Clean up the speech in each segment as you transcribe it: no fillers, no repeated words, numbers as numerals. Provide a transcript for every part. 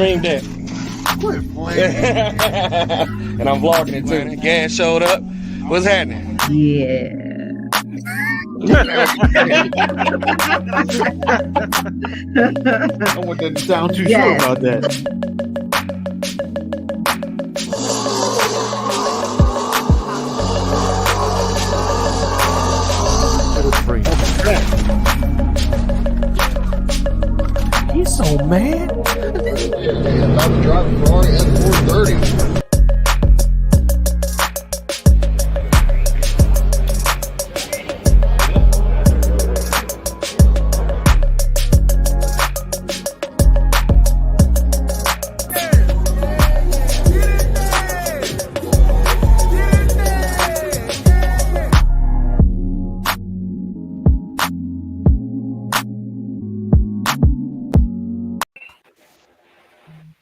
streamed that. Quit playing. And I'm vlogging it too. Gas showed up. What's happening? Yeah. I want that to sound too Yes. sure about that. He's so mad. About to drive a Ferrari F430.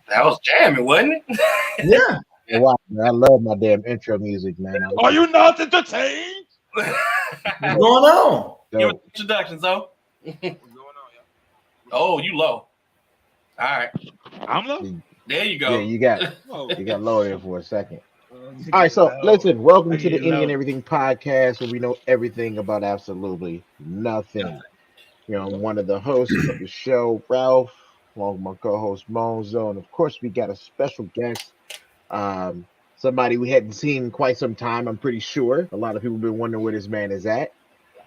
That was jamming, wasn't it? Yeah. Wow, man, I love my damn intro music, man. Are you not entertained? What's going on? Give us introductions, though. Oh, you low. All right. I'm low. There you go. Yeah, you got low there for a second. All right, so listen, welcome to the Indian Everything Podcast, where we know everything about absolutely nothing. You know, I'm one of the hosts of the show, Ralph, along with my co-host Monzo, and of course we got a special guest, somebody we hadn't seen in quite some time. I'm pretty sure a lot of people have been wondering where this man is at.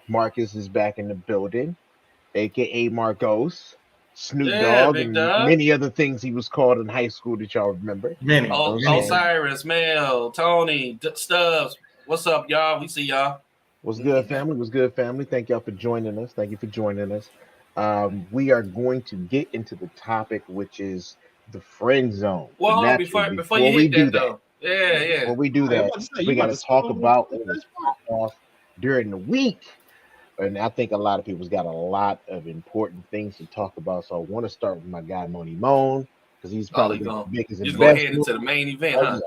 Marcus is back in the building, aka Marcos, Snoop Dogg, and many other things he was called in high school that y'all remember. Many. Osiris, Mel, Tony, Stubbs. What's up, y'all? We see y'all. What's good, family? What's good, family? Thank y'all for joining us. Thank you for joining us. We are going to get into the topic, which is the friend zone. Well, hold on, before you hit that, though. Yeah. Before we do that, we got to talk about what was off during the week. And I think a lot of people's got a lot of important things to talk about. So I want to start with my guy, Moni Moan, because he's probably the biggest and best. Go ahead into the main event, huh?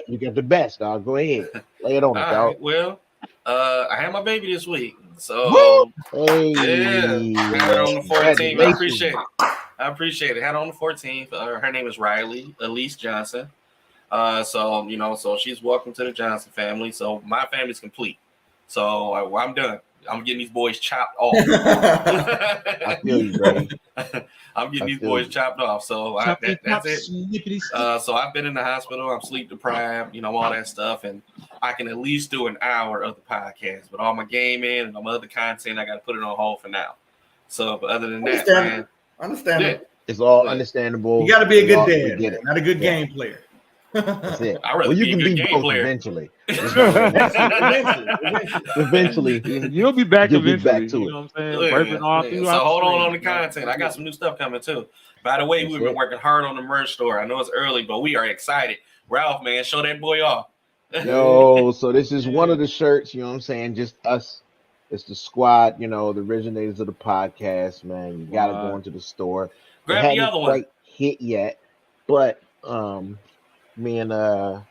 You got the best, dog. Go ahead. Lay it on us, dog. Right, well, I had my baby this week. So, hey. Yeah, I had it on the 14th. I appreciate it. Had it on the 14th. Her name is Riley Elise Johnson. So she's welcome to the Johnson family. So my family's complete. So I'm done. I'm getting these boys chopped off. I feel you, buddy. I'm getting these boys chopped off. So that's it. So I've been in the hospital. I'm sleep deprived, all that stuff. And I can at least do an hour of the podcast. But all my gaming and all my other content, I got to put it on hold for now. So, but other than that, man. Understandable. It's all understandable. You got to be a good dad, not a good game player. That's it. You can be game player eventually. Eventually. You'll be back eventually. Back to you know what I'm saying? So hold on the content. I got some new stuff coming too. By the way, we've been working hard on the merch store. I know it's early, but we are excited. Ralph, man, show that boy off. Yo, so this is one of the shirts, you know what I'm saying? Just us. It's the squad, the originators of the podcast, man. You got to go into the store. Grab the other one. Quite hit yet, but me and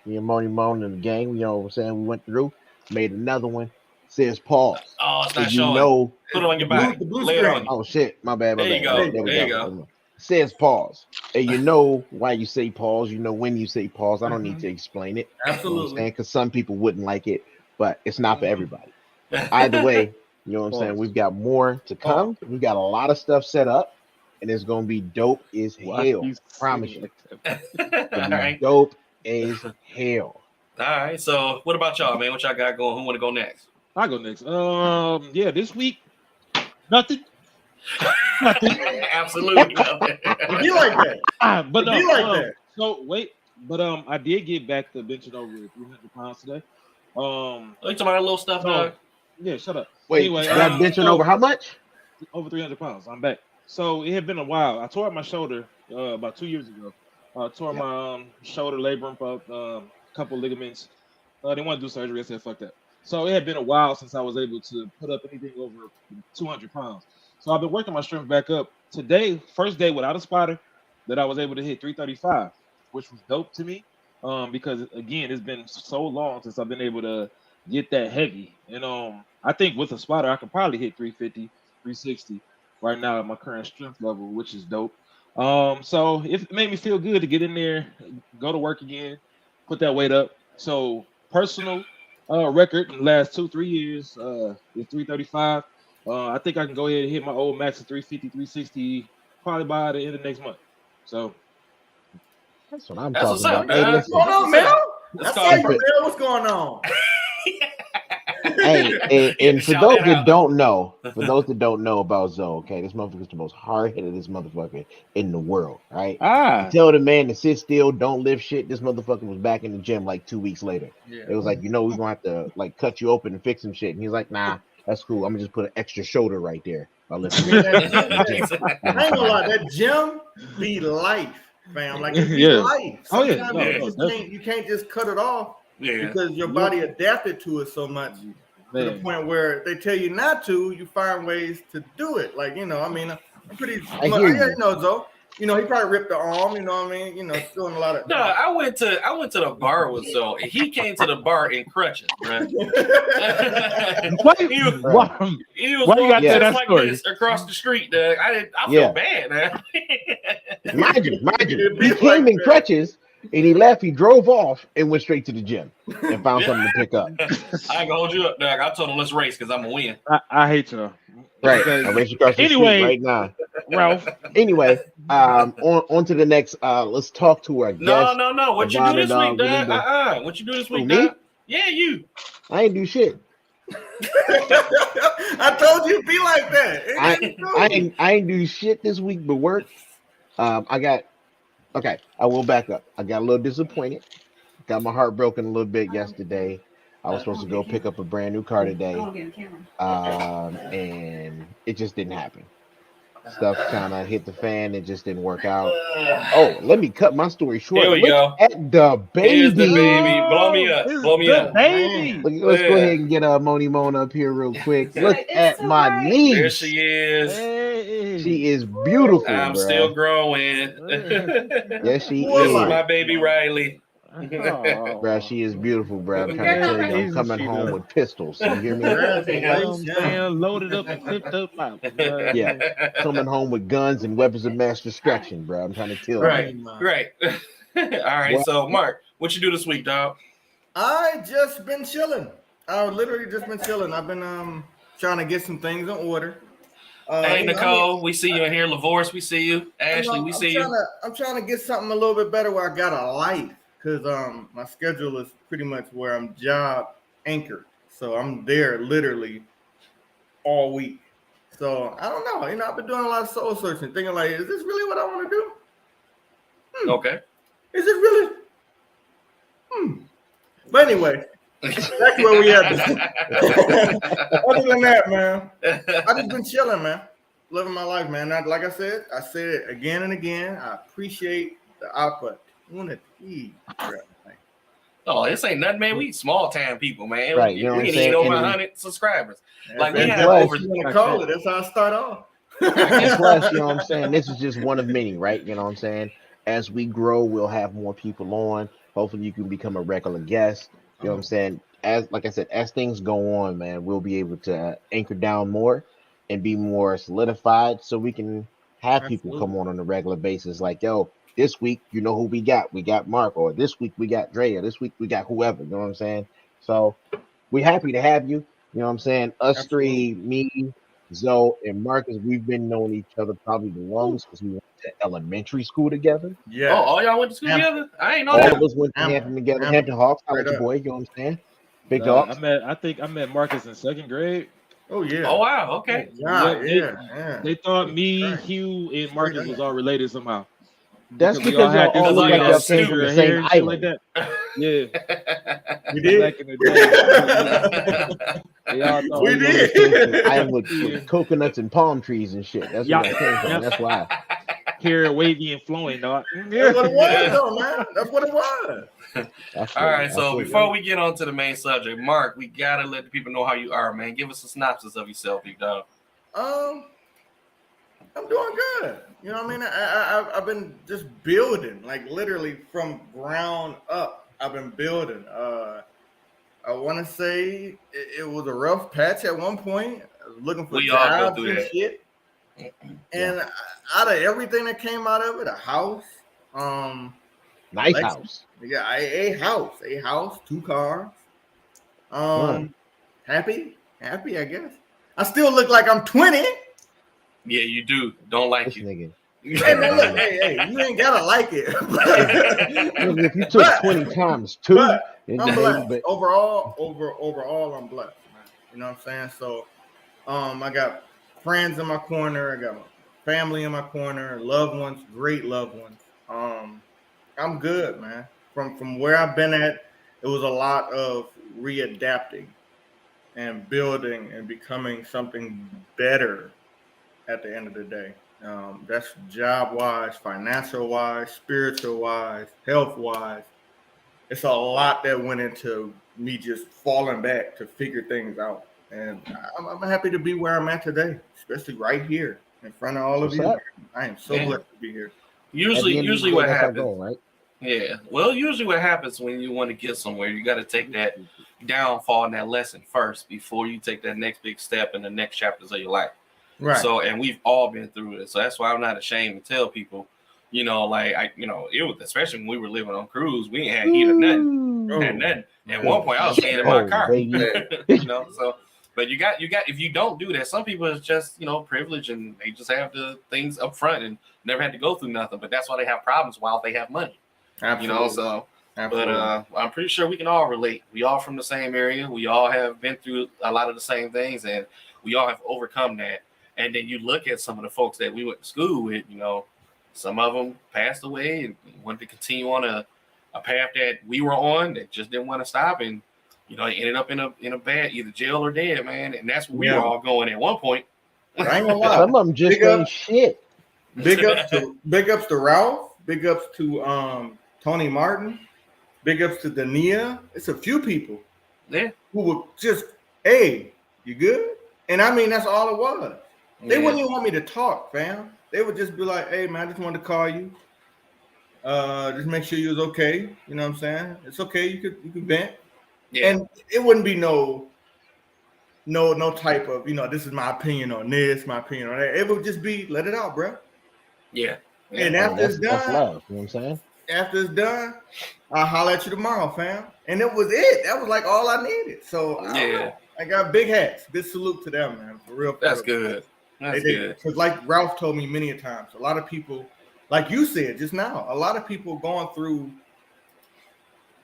Moni Moan and the gang, you know what I'm saying? We went through, made another one. Says pause. Oh, it's not showing. Put it on your back. Lay it on you. Oh shit, my bad. There you go. There you go. Says pause. And you know why you say pause. You know when you say pause. I don't need to explain it. Absolutely. Because some people wouldn't like it, but it's not for everybody. Either way, you know what I'm saying? We've got more to come. We've got a lot of stuff set up. And it's gonna be dope as hell. I promise you. Dope as hell. All right. So what about y'all, man? What y'all got going? Who want to go next? I go next. This week, nothing. Absolutely nothing. Be like that. But be like that. So wait, but I did get back to benching over 300 pounds today. Are you talking about little stuff, dog? Yeah, shut up. Wait, anyway, you got benching over how much? Over 300 pounds. I'm back. So it had been a while. I tore up my shoulder about 2 years ago. Tore my shoulder labrum up, a couple ligaments. They wanted to do surgery. I said, fuck that. So it had been a while since I was able to put up anything over 200 pounds. So I've been working my strength back up. Today, first day without a spotter, that I was able to hit 335, which was dope to me. Because again, it's been so long since I've been able to get that heavy. And I think with a spotter, I could probably hit 350, 360 right now at my current strength level, which is dope. So it made me feel good to get in there, go to work again, put that weight up. So personal record in the last 2-3 years is 335. I think I can go ahead and hit my old max of 350, 360 probably by the end of next month. So That's what I'm That's what's talking up, about. Hey, dog. listen. What's going on, Mel? Let's I go. saw you, Mel. What's going on? Hey, and for Shout those that that out. don't know, about Zoe, okay, this motherfucker's the most hard-headed motherfucker in the world, right? You tell the man to sit still, don't lift shit. This motherfucker was back in the gym like 2 weeks later. Yeah. It was like, we're gonna have to like cut you open and fix some shit. And he's like, nah, that's cool. I'm gonna just put an extra shoulder right there. I'll lift I mean, it. I ain't gonna lie, that gym be life, fam. Like it be Yeah. life. Oh, yeah. Sometimes No, you no, just definitely. you can't just cut it off Yeah. because your body adapted to it so much to the Man. point where they tell you not to, you find ways to do it. Like, I mean, I'm pretty I hear you. Zoe. He probably ripped the arm, you know what I mean? Doing a lot of No, I went to the bar with Zoe. He came to the bar in crutches, bro. he was Why you walking got just that like story? this across the street, Doug. I Yeah. feel bad, man. Mind you, It'd be he came like in that. crutches and he left. He drove off and went straight to the gym and found something to pick up. I ain't gonna hold you up, Doug. I told him let's race because I'm gonna win. I hate y'all. Right, Because- I race across the Anyway, street right now. Ralph. Anyway, on to the next. Let's talk to our guest. No. What you do this week, Doug? Doug? What you do this week, me? Doug? Yeah, you. I ain't do shit. I told you it'd be like that. I ain't do shit this week but work. I will back up. I got a little disappointed. Got my heart broken a little bit yesterday. I was supposed to go pick up a brand new car today. And it just didn't happen. Stuff kind of hit the fan. It just didn't work out. Oh, let me cut my story short. Here we Look go. at the baby. Here's the baby. Blow me up. Blow me up. Baby. Let's go ahead and get Moni Mona up here real quick. Look at my niece. There she is. Hey. She is beautiful. I'm bruh. still growing. Yes, she Who am This is is. I? my baby Riley. Bruh, she is beautiful, bruh. I'm trying to tell you, I'm coming home with pistols. You hear me? Loaded up and clipped up. Yeah, coming home with guns and weapons of mass destruction, bruh. I'm trying to tell you. Right. All right. Well- So, Mark, what you do this week, dog? I just been chilling. I've literally just been chilling. I've been trying to get some things in order. Hey, Nicole, we see you in here. LaVorce, we see you. Ashley, we see you. I'm trying to get something a little bit better where I got a life because my schedule is pretty much where I'm job anchored. So I'm there literally all week. So I don't know. I've been doing a lot of soul searching, thinking like, is this really what I want to do? Okay. Is it really? But anyway, that's where we at. Other than that, man, I just been chilling, man. Living my life, man. Like I said it again and again. I appreciate the opportunity. Oh, this ain't nothing, man. We small town people, man. Right, you know what we I'm ain't saying? over And- 100 subscribers. Like we That's have what over. you want to call it. That's how I start off. And plus, you know what I'm saying? This is just one of many, right? You know what I'm saying? As we grow, we'll have more people on. Hopefully you can become a regular guest. You know what I'm saying? Like I said, as things go on, man, we'll be able to anchor down more and be more solidified so we can have people come on a regular basis. Like, yo, this week, you know who we got? We got Mark, or this week we got Drea, this week we got whoever, you know what I'm saying? So we're happy to have you. You know what I'm saying? Us three, me, Zoe, and Marcus, we've been knowing each other probably the longest because we went to elementary school together. Yeah. Oh, all y'all went to school together? I ain't know All that. of us went to Hampton together. Hampton Hawks, I like your boy, you know what I'm saying? Big Hawks. I think I met Marcus in 2nd grade. Oh yeah. Oh wow. Okay. Yeah. They thought me, Hugh, and Marcus was all related somehow. That's we because y'all all look like like y'all y'all came from the hair same and shit island. like that. Yeah. We did. Back in the day. They all thought We we did. Came from the island with coconuts and palm trees and shit. That's where Yeah. I came from. That's why. hair wavy and flowing, dog. That's what it was, though, man. That's what it was. All right. So before we get on to the main subject, Mark, we gotta let the people know how you are, man. Give us a synopsis of yourself, big dog. I'm doing good. You know what I mean? I've been just building, like literally from ground up. I've been building. I want to say it was a rough patch at one point. I was looking for We all go jobs through and that. shit. And out of everything that came out of it, a house, nice house. Yeah, a house, 2 cars. Happy, I guess. I still look like I'm 20. Yeah, you do. Don't like this you. nigga. Hey man, look, hey, you ain't gotta like it. If you took 20 times 2, but I'm blessed. But Overall, I'm blessed, man. You know what I'm saying? So, I got friends in my corner. I got my family in my corner. Loved ones, great loved ones. I'm good, man. From where I've been at, it was a lot of readapting and building and becoming something better at the end of the day. That's job wise, financial wise, spiritual wise, health wise. It's a lot that went into me just falling back to figure things out. And I'm happy to be where I'm at today, especially right here in front of all of you. I am so blessed to be here. Usually what happens, goal, right? Yeah. Well, usually what happens when you want to get somewhere, you got to take that downfall and that lesson first before you take that next big step in the next chapters of your life. Right. So, and we've all been through it. So that's why I'm not ashamed to tell people, it was, especially when we were living on cruise, we ain't had heat or nothing. Had nothing. At one point, I was staying in my car. So, but you got, if you don't do that, some people is just, privileged and they just have the things up front and never had to go through nothing. But that's why they have problems while they have money. Absolutely. But I'm pretty sure we can all relate. We all from the same area. We all have been through a lot of the same things, and we all have overcome that. And then you look at some of the folks that we went to school with, some of them passed away and wanted to continue on a path that we were on that just didn't want to stop, and ended up in a bad either jail or dead, man. And that's where we were all going at one point. I ain't gonna lie. Some of them just ain't shit. Big ups to Ralph. Big ups to Tony Martin. Big ups to Dania. It's a few people. Yeah. Who would just, hey, you good? And I mean, that's all it was. They wouldn't even want me to talk, fam. They would just be like, hey, man, I just wanted to call you. Just make sure you was okay. You know what I'm saying? It's okay. You could vent. Yeah. And it wouldn't be no type of, this is my opinion on this, my opinion on that. It would just be, let it out, bro. Yeah. And after it's done, that's love, you know what I'm saying? After it's done, I'll holler at you tomorrow, fam. And it was it. That was like all I needed. So I got big hats. Big salute to them, man. For real. That's good. That's good. Because like Ralph told me many a times, a lot of people, like you said just now, a lot of people going through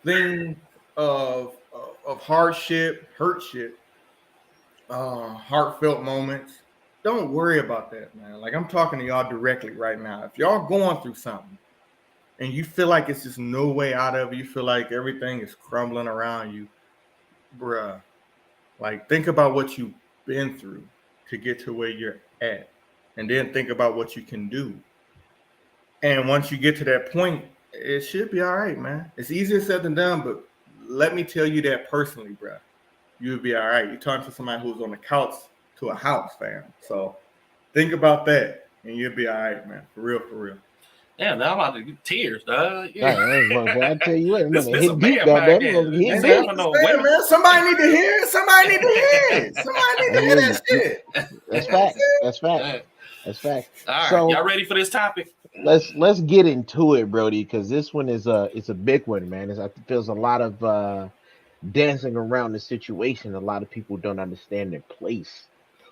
things of hardship, heartfelt moments. Don't worry about that, man. Like I'm talking to y'all directly right now. If y'all going through something and you feel like it's just no way out of it, you feel like everything is crumbling around you, bruh, like think about what you've been through to get to where you're at, and then think about what you can do. And once you get to that point, it should be all right, man. It's easier said than done, but let me tell you that personally, bruh. You'll be all right. You're talking to somebody who's on the couch to a house, fam. So think about that, and you'll be all right, man. For real. Yeah, now I'm about to get tears, dog. I tell you what, this hit a deep, man goddamn. Man, somebody need to hear it. Somebody need to hear that shit. That's fact. That's fact. All right, so, y'all ready for this topic? Let's get into it, Brody, because this one is it's a big one, man. There's a lot of dancing around the situation. A lot of people don't understand their place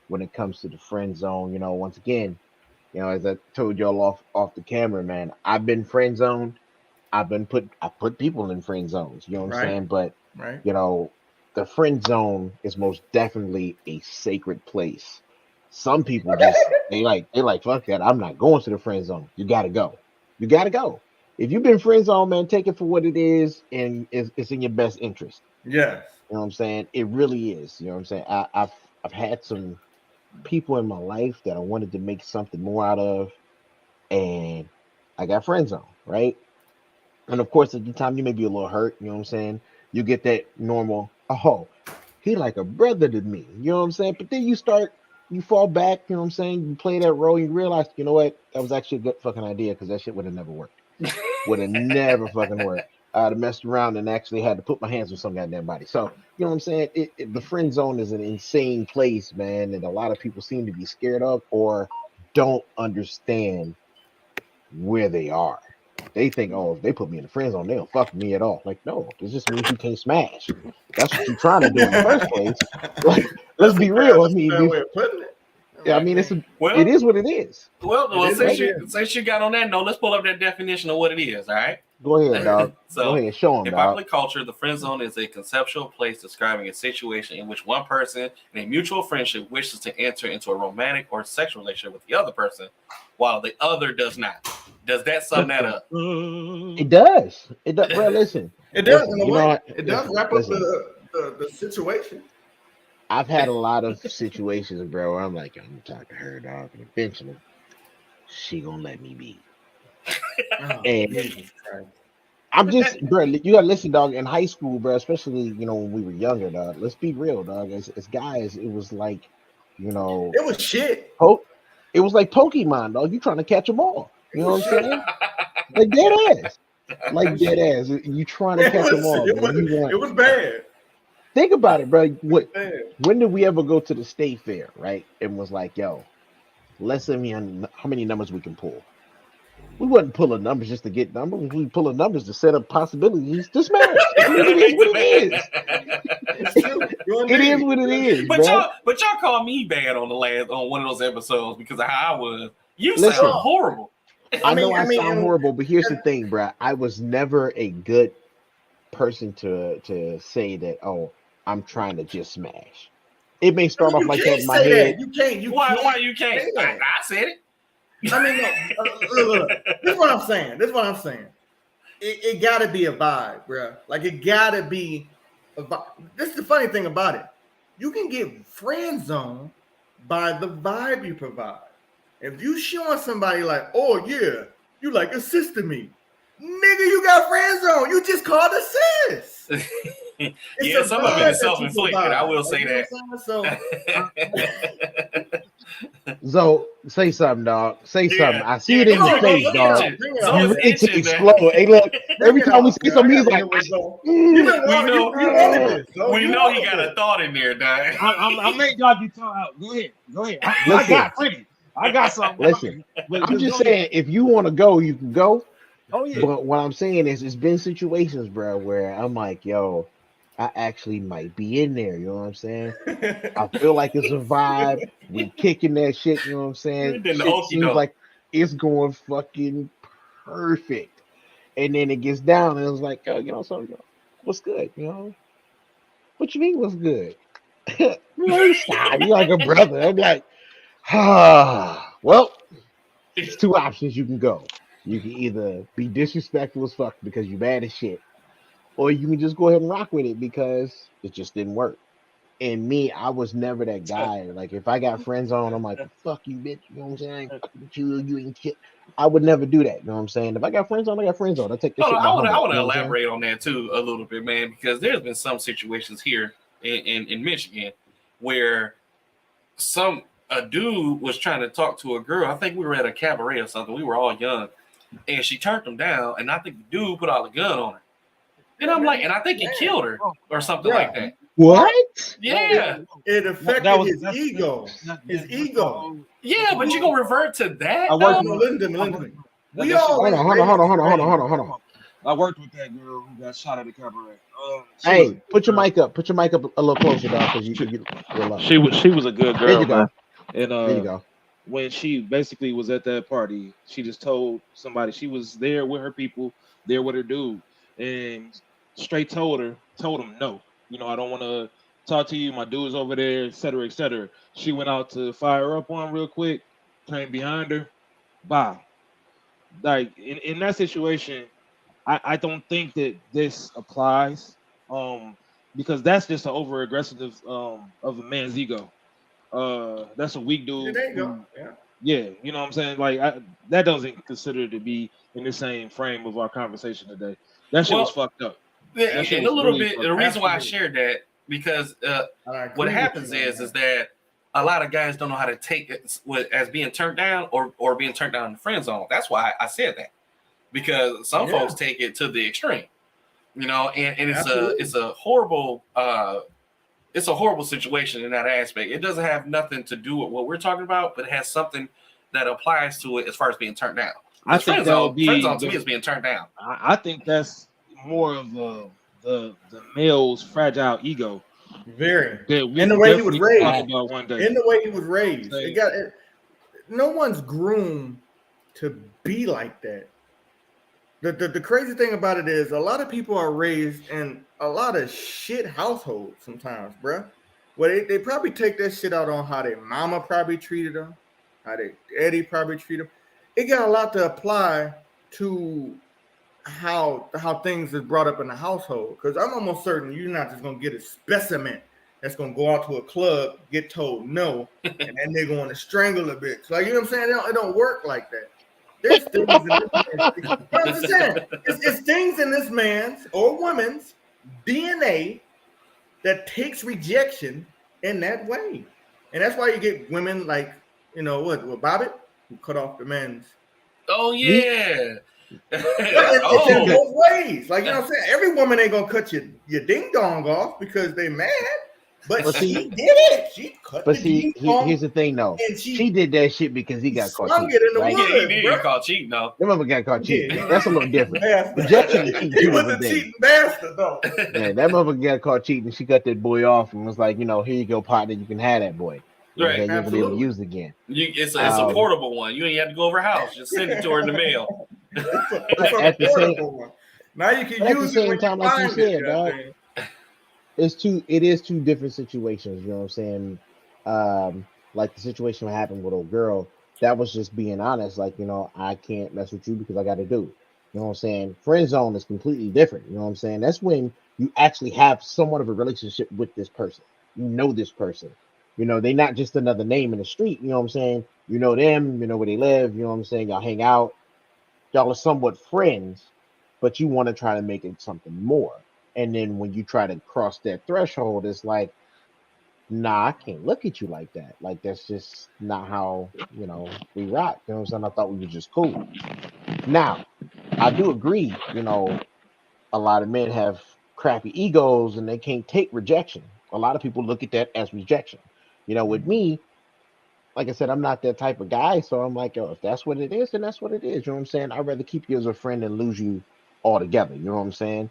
when it comes to the friend zone. Once again, as I told y'all off the camera, man, I've been friend zoned. I put people in friend zones. You know what I'm saying? But the friend zone is most definitely a sacred place. Some people just they like fuck that. I'm not going to the friend zone. You gotta go. If you've been friend zone, man, take it for what it is, and it's in your best interest. Yes. You know what I'm saying? It really is. You know what I'm saying? I've had some people in my life that I wanted to make something more out of, and I got friend zone, right? And of course, at the time, you may be a little hurt. You know what I'm saying? You get that normal, oh, he like a brother to me. You know what I'm saying? But then you fall back. You know what I'm saying? You play that role, you realize, you know what? That was actually a good fucking idea, because that shit would have never worked. Would have never fucking worked. I'd have messed around and actually had to put my hands on some goddamn body. So, you know what I'm saying? The friend zone is an insane place, man, and a lot of people seem to be scared of, or don't understand where they are. They think, oh, if they put me in the friend zone, they don't fuck me at all. Like, no, this just means you can't smash. That's what you're trying to do in the first place. Like, let's be real. I mean, way of putting it. I mean, it is what it is. Well, since you got on that note, let's pull up that definition of what it is. All right. Go ahead, dog. Go ahead, show them, in dog. popular culture, the friend zone is a conceptual place describing a situation in which one person in a mutual friendship wishes to enter into a romantic or sexual relationship with the other person, while the other does not. Does that sum that up? It does. It does. Bro, listen. It does. Listen, you know what? It does wrap up the situation. I've had a lot of situations, bro, where I'm like, I'm talking to her, dog, and eventually she gonna let me be. And I'm just, bro, you gotta listen, dog. In high school, bro, especially, when we were younger, dog. Let's be real, dog. As guys, it was like, it was shit. It was like Pokemon, dog. You trying to catch them all. You know what I'm saying? Like dead ass. Like dead ass. You trying to catch them all. It was bad. Think about it, bro. When did we ever go to the state fair, right? And was like, yo, let's see how many numbers we can pull. We wasn't pulling numbers just to get numbers. We pulling numbers to set up possibilities to smash. It is what it is. It is what it is. But y'all call me bad on one of those episodes because of how I was. You sound horrible. I know I sound horrible, but here's the thing, bro. I was never a good person to say that. Oh, I'm trying to just smash. It may start off like that in my head. You can't. Why you can't? I said it. I mean, look, this is what I'm saying. It got to be a vibe, bro. Like, it got to be a vibe. This is the funny thing about it. You can get friend zoned by the vibe you provide. If you showing somebody like, oh, yeah, you like assisting me. Nigga, you got friend zone. You just called assist. Yeah, some of it is self-inflicted. I will say that. So say something, dog. Say something. I see it in your face, dog. You ready to explode. Hey, look, every time we say something, he's like, we know he got a thought in there, dog. I'm letting y'all get taught out. Go ahead. I got plenty. I got something. Listen, I'm just saying, if you want to go, you can go. Oh, yeah. But what I'm saying is, it's been situations, bro, where I'm like, yo, I actually might be in there. You know what I'm saying? I feel like it's a vibe. We kicking that shit. You know what I'm saying? It seems like it's going fucking perfect. And then it gets down, and it's like, oh, so what's good? What you mean, what's good? Stop. You're like a brother. I'm like, well, it's two options you can go. You can either be disrespectful as fuck because you bad as shit, or you can just go ahead and rock with it because it just didn't work. And me, I was never that guy. Like, if I got friends on, I'm like, fuck you, bitch. You know what I'm saying? I ain't fucking with you. You ain't shit. I would never do that. You know what I'm saying? If I got friends on, I got friends on. I take this shit. I want to elaborate on that too a little bit, man, because there's been some situations here in Michigan where a dude was trying to talk to a girl. I think we were at a cabaret or something. We were all young. And she turned him down, and I think the dude put all the gun on her. And I'm like, and I think he killed her or something like that. What? Yeah. It affected his ego. His ego. Yeah, but you gonna revert to that? Hold on. I worked with that girl who got shot at the cabaret. Hey, put your mic up. Put your mic up a little closer, dog, because she was a good girl. There you go. Man. And there you go. When she basically was at that party, she just told somebody she was there with her people, there with her dude, and straight told him no. I don't want to talk to you. My dude's over there, et cetera, et cetera. She went out to fire her up on him real quick, came behind her, bye. Like in that situation, I don't think that this applies, because that's just an over aggressive of a man's ego. That's a weak dude. There you go. Yeah, you know what I'm saying? Like, that doesn't consider to be in the same frame of our conversation today. That shit was fucked up. Yeah, and a little bit. The reason why I shared that, because what happens is that a lot of guys don't know how to take it as being turned down or being turned down in the friend zone. That's why I said that, because some folks take it to the extreme, and it's a horrible situation in that aspect. It doesn't have nothing to do with what we're talking about, but it has something that applies to it as far as being turned down. I think that would be friend zone to me is being turned down. I think that's more of the male's fragile ego. Very. In the way he was raised. About one day. In the way he was raised. No one's groomed to be like that. The crazy thing about it is a lot of people are raised in a lot of shit households sometimes, bruh. Well, they probably take that shit out on how their mama probably treated them, how their daddy probably treated them. It got a lot to apply to how things is brought up in the household. Because I'm almost certain you're not just gonna get a specimen that's gonna go out to a club, get told no, and then they're going to strangle a bitch. Like, you know what I'm saying? It don't work like that. There's things in this man's, it's things in this man's or woman's DNA that takes rejection in that way. And that's why you get women like, what Bobbitt, who cut off the men's. Oh, yeah. It's in both ways. Like, you know what I'm saying? Every woman ain't going to cut your ding-dong off because they mad. But she did it. She cut the ding-dong. Here's the thing, though. She did that shit because he got caught cheating. He did get caught cheating, though. That mother got caught cheating. That's a little different. Rejection and cheating. He was a cheating bastard, though. Yeah, that mother got caught cheating. She cut that boy off and was like, here you go, partner. You can have that boy. Right. You're going to be able to use it again. It's a portable one. You ain't have to go over her house. Just send it to her in the mail. At the portable one. Now you can use it when time, you like you said, dog. It is two different situations, you know what I'm saying? Like the situation that happened with old girl, that was just being honest, like, I can't mess with you because I got to do. You know what I'm saying? Friend zone is completely different, you know what I'm saying? That's when you actually have somewhat of a relationship with this person. You know this person. They're not just another name in the street, you know what I'm saying? You know them, you know where they live, you know what I'm saying? Y'all hang out. Y'all are somewhat friends, but you want to try to make it something more. And then when you try to cross that threshold, it's like, nah, I can't look at you like that. Like, that's just not how, we rock. You know what I'm saying? I thought we were just cool. Now, I do agree, a lot of men have crappy egos and they can't take rejection. A lot of people look at that as rejection. With me, like I said, I'm not that type of guy. So I'm like, if that's what it is, then that's what it is. You know what I'm saying? I'd rather keep you as a friend than lose you altogether. You know what I'm saying?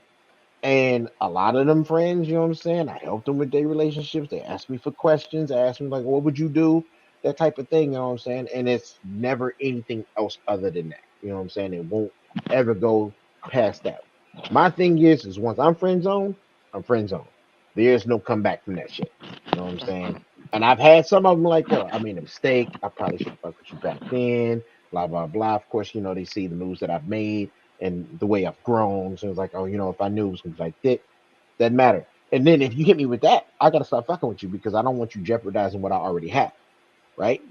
And a lot of them friends, you know what I'm saying? I help them with their relationships. They ask me for questions. I ask me, like, what would you do? That type of thing, you know what I'm saying? And it's never anything else other than that. You know what I'm saying? It won't ever go past that. My thing is once I'm friend zone, I'm friend zone. There's no comeback from that shit. You know what I'm saying? And I've had some of them like, yo, I made a mistake. I probably should have fucked with you back then. Blah, blah, blah. Of course, they see the moves that I've made and the way I've grown. So it's like, oh, if I knew it was going to be like that, doesn't matter. And then if you hit me with that, I got to start fucking with you because I don't want you jeopardizing what I already have. Right?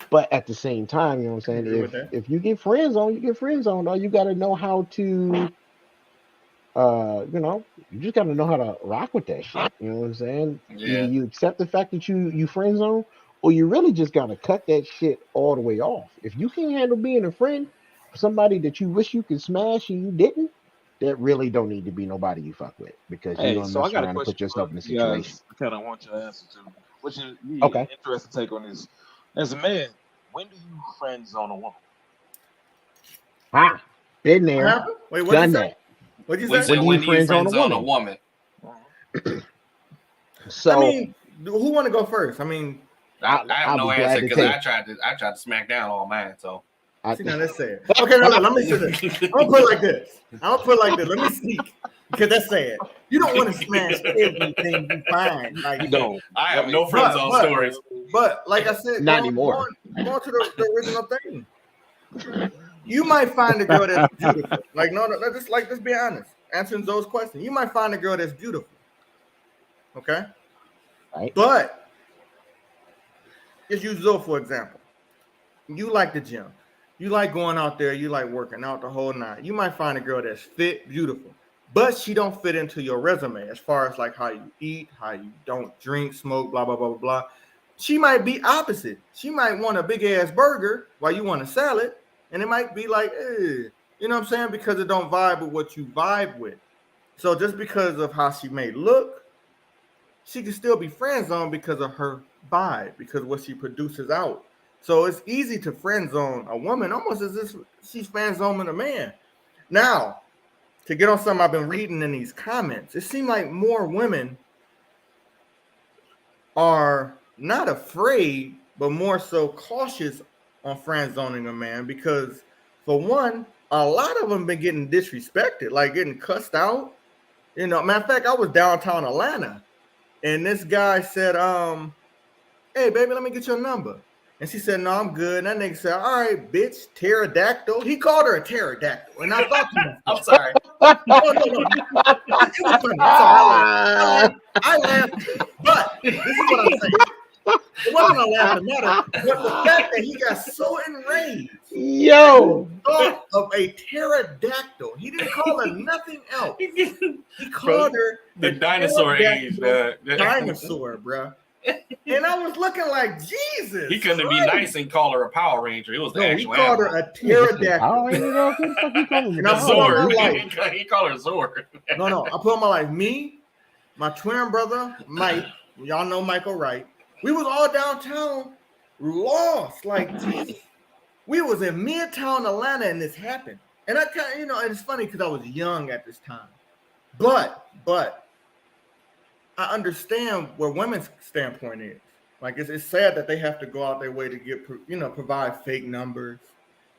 But at the same time, you know what I'm saying? If you get friend zone, you get friend zone. You got to know how to, you just got to know how to rock with that shit. You know what I'm saying? Yeah. Either you accept the fact that you friend zone, or you really just got to cut that shit all the way off. If you can't handle being a friend for somebody that you wish you could smash and you didn't, that really don't need to be nobody you fuck with because you don't mess around and put yourself in a situation. I kind of want your answer to, which is okay. Interesting take on this. As a man, when do you friend zone a woman? Been there. Wait, done that. What'd you say? When do you friend zone a woman? So, who want to go first? I have no answer because I tried to smack down all mine. So see, now let's say it. Okay, no, let me say this. I'm gonna put it like this. Let me speak because that's sad. You don't want to smash everything you find. Like, you don't. I have no friend zone stories. But like I said, not anymore. Going to the original thing. You might find a girl that's beautiful. Like, let's be honest. Answering Zoe's question, you might find a girl that's beautiful. Okay? Right. But just use Zoe for example. You like the gym. You like going out there. You like working out the whole night. You might find a girl that's fit, beautiful, but she don't fit into your resume as far as like how you eat, how you don't drink, smoke, blah, blah, blah, blah, blah. She might be opposite. She might want a big ass burger while you want a salad. And it might be like, you know what I'm saying? Because it don't vibe with what you vibe with. So just because of how she may look, she can still be friend zone because of her vibe, because what she produces out. So it's easy to friend zone a woman almost as if she's friend zoning a man. Now, to get on something I've been reading in these comments, it seems like more women are not afraid, but more so cautious on friend zoning a man because, for one, a lot of them been getting disrespected, like getting cussed out. You know, matter of fact, I was downtown Atlanta, and this guy said, "Hey, baby, let me get your number." And she said, "No, I'm good." And that nigga said, "All right, bitch, pterodactyl." He called her a pterodactyl, and I thought to myself, I'm sorry. no. It was funny. I'm sorry. I laughed, but this is what I'm saying. It wasn't a laughing matter, but the fact that he got so enraged, Yo, thought of a pterodactyl. He didn't call her nothing else. He called her The dinosaur age. Dinosaur, bro. And I was looking like, Jesus. He couldn't be Christ. nice and call her a Power Ranger. It was the No, he actual called her animal. a pterodactyl. Zord. Now, hold on, Zord. like- He called her Zord. No. I put on my life. Me, my twin brother, Mike. Y'all know Michael, right? We was all downtown, lost. Like, Jesus. We was in Midtown Atlanta, and this happened. And I kind of, you know, and it's funny because I was young at this time. But I understand where women's standpoint is. Like, it's sad that they have to go out their way to get, you know, provide fake numbers,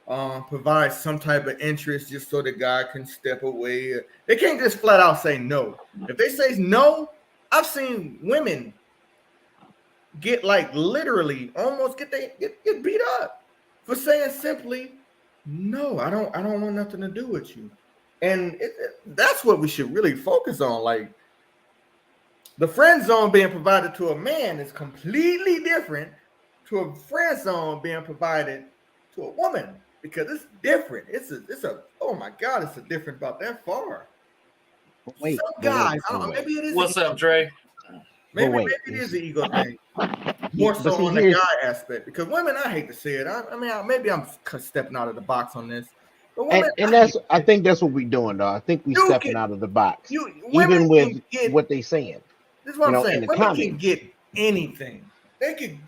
provide some type of interest just so the guy can step away. They can't just flat out say no. If they say no, I've seen women get like literally almost get beat up for saying simply no. I don't want nothing to do with you. And that's what we should really focus on. Like, the friend zone being provided to a man is completely different to a friend zone being provided to a woman because it's different. It's a oh my God, it's a different about that far. Wait, some guys, I don't know, maybe it is. What's up, Dre? Maybe it is the ego thing. More so on the guy aspect, because women, I hate to say it. I mean, maybe I'm stepping out of the box on this. But women, I think that's what we're doing, though. I think we're stepping out of the box, even with what they're saying. This is what I'm saying. Women can get anything. They can.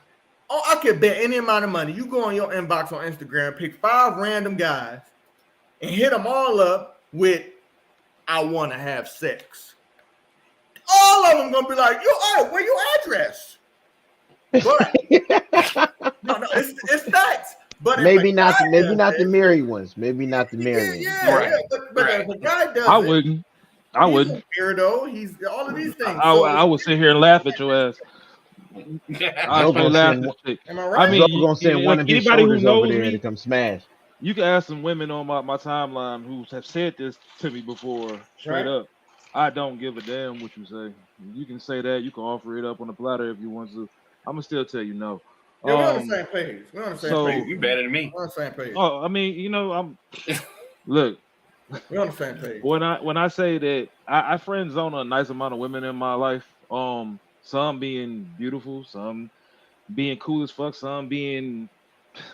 Oh, I could bet any amount of money. You go on your inbox on Instagram, pick 5 random guys, and hit them all up with, "I want to have sex." All of them gonna be like, "Yo, all right, where your address?" But no, it's facts. But maybe not the married ones. Maybe not the married ones. Yeah. But if a guy does, I wouldn't. He's a weirdo. He's all of these things. I would sit here and laugh at your ass. I straight laugh at shit. Am I right? I mean, I'm gonna send one of his shoulders over there to come smash. You can ask some women on my timeline who have said this to me before, straight up. I don't give a damn what you say. You can say that. You can offer it up on the platter if you want to. I'm gonna still tell you no. Yeah, we're on the same page. We're on the same page. You better than me. We're on the same page. Oh, I mean, you know, I'm look. We're on the same page. When I say that I friend zone a nice amount of women in my life. Some being beautiful, some being cool as fuck, some being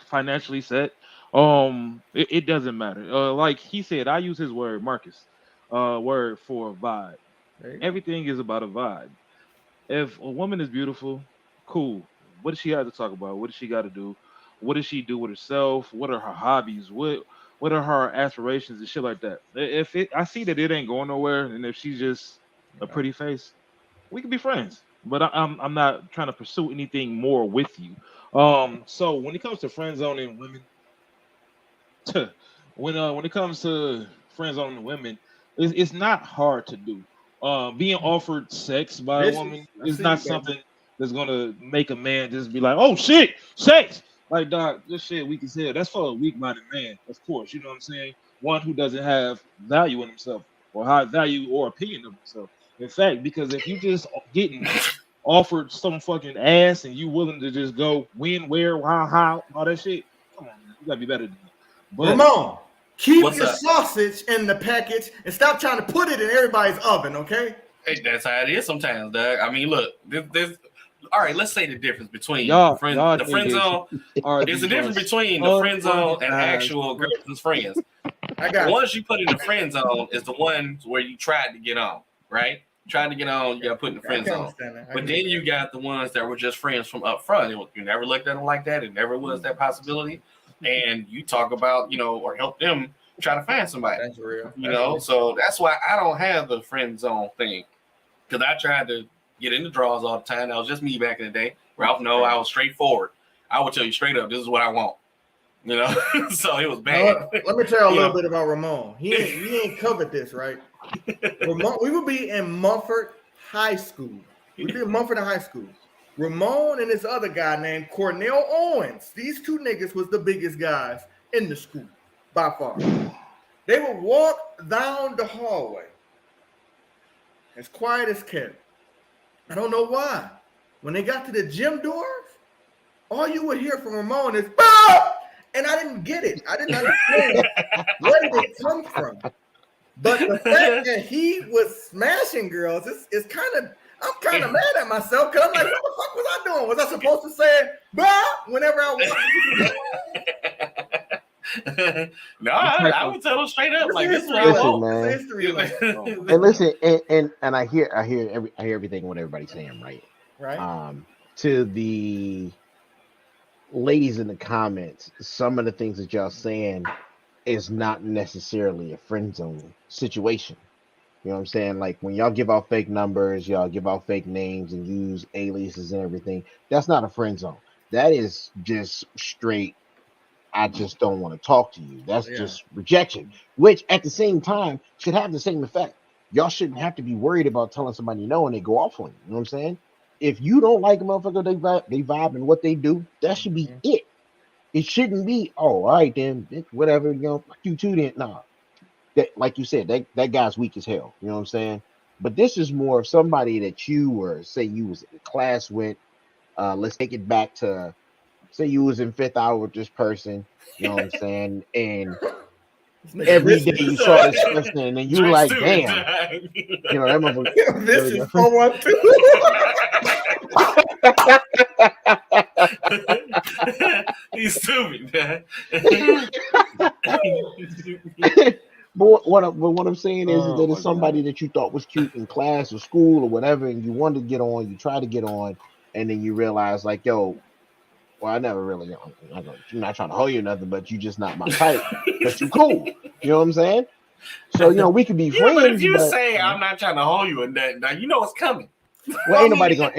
financially set. It doesn't matter. Like he said, I use his word, Marcus, word for vibe. Everything is about a vibe. If a woman is beautiful, cool. What does she have to talk about? What does she got to do? What does she do with herself? What are her hobbies? What are her aspirations and shit like that? I see that it ain't going nowhere, and if she's just a pretty face, we can be friends. But I'm not trying to pursue anything more with you. So when it comes to friend zoning women, when it comes to friend zoning women, it's not hard to do. Being offered sex by a woman is not something that's gonna make a man just be like, "Oh shit, sex!" Like, dog, this shit weak as hell. That's for a weak-minded man, of course. You know what I'm saying? One who doesn't have value in himself or high value or opinion of himself. In fact, because if you just getting offered some fucking ass and you willing to just go when, where, how, all that shit, come on, man. You gotta be better than that. But Ramon, keep your sausage in the package and stop trying to put it in everybody's oven, okay? Hey, that's how it is sometimes, Doug. I mean, look, there's all right, let's say the difference between the friend zone. There's a difference between the friend zone and actual girls' friends. The ones you put in the friend zone is the ones where you tried to get on, right? Trying to get on, you got put in the friend zone. But then you got the ones that were just friends from up front. You never looked at them like that. It never was that possibility. And you talk about, or help them try to find somebody. That's real. So that's why I don't have the friend zone thing. Because I tried to get in the draws all the time. That was just me back in the day. Ralph, no, I was straightforward. I would tell you straight up, this is what I want. So it was bad. Let me tell you a little bit about Ramon. He ain't covered this, right? Ramon, we would be in Mumford High School. We'd be in Mumford High School. Ramon and this other guy named Cornell Owens. These two niggas was the biggest guys in the school by far. They would walk down the hallway as quiet as kept. I don't know why. When they got to the gym doors, all you would hear from Ramon is "Bah!" And I didn't get it. I didn't understand where did it come from. But the fact that he was smashing girls is kind of, I'm kind of mad at myself because I'm like, what the fuck was I doing? Was I supposed to say "bah" whenever I walked? No, I would tell them straight up. Like, this is what I want. And listen, and I hear everything what everybody's saying, right? Right. To the ladies in the comments, some of the things that y'all saying is not necessarily a friend zone situation. You know what I'm saying? Like when y'all give out fake numbers, y'all give out fake names and use aliases and everything, that's not a friend zone. That is just straight, I just don't want to talk to you. That's just rejection, which at the same time should have the same effect. Y'all shouldn't have to be worried about telling somebody no and they go off on you. You know what I'm saying? If you don't like a motherfucker, they vibe and what they do, that should be it. It shouldn't be, oh, all right, then, whatever, fuck you too, then. Nah. That, like you said, that guy's weak as hell. You know what I'm saying? But this is more of somebody that you were, say you was in class with. Let's take it back to, say you was in fifth hour with this person. You know what I'm saying? And every day you saw this person, and then you were like, damn. That motherfucker. This is 412. He's stupid, man. But what I'm saying is that it's somebody that you thought was cute in class or school or whatever, and you wanted to get on, you try to get on, and then you realize, like, yo, well, I never really, I'm not trying to hold you or nothing, but you just not my type. But you cool. You know what I'm saying? So, we could be friends. But if you say I'm not trying to hold you and that, now you know what's coming. Well, ain't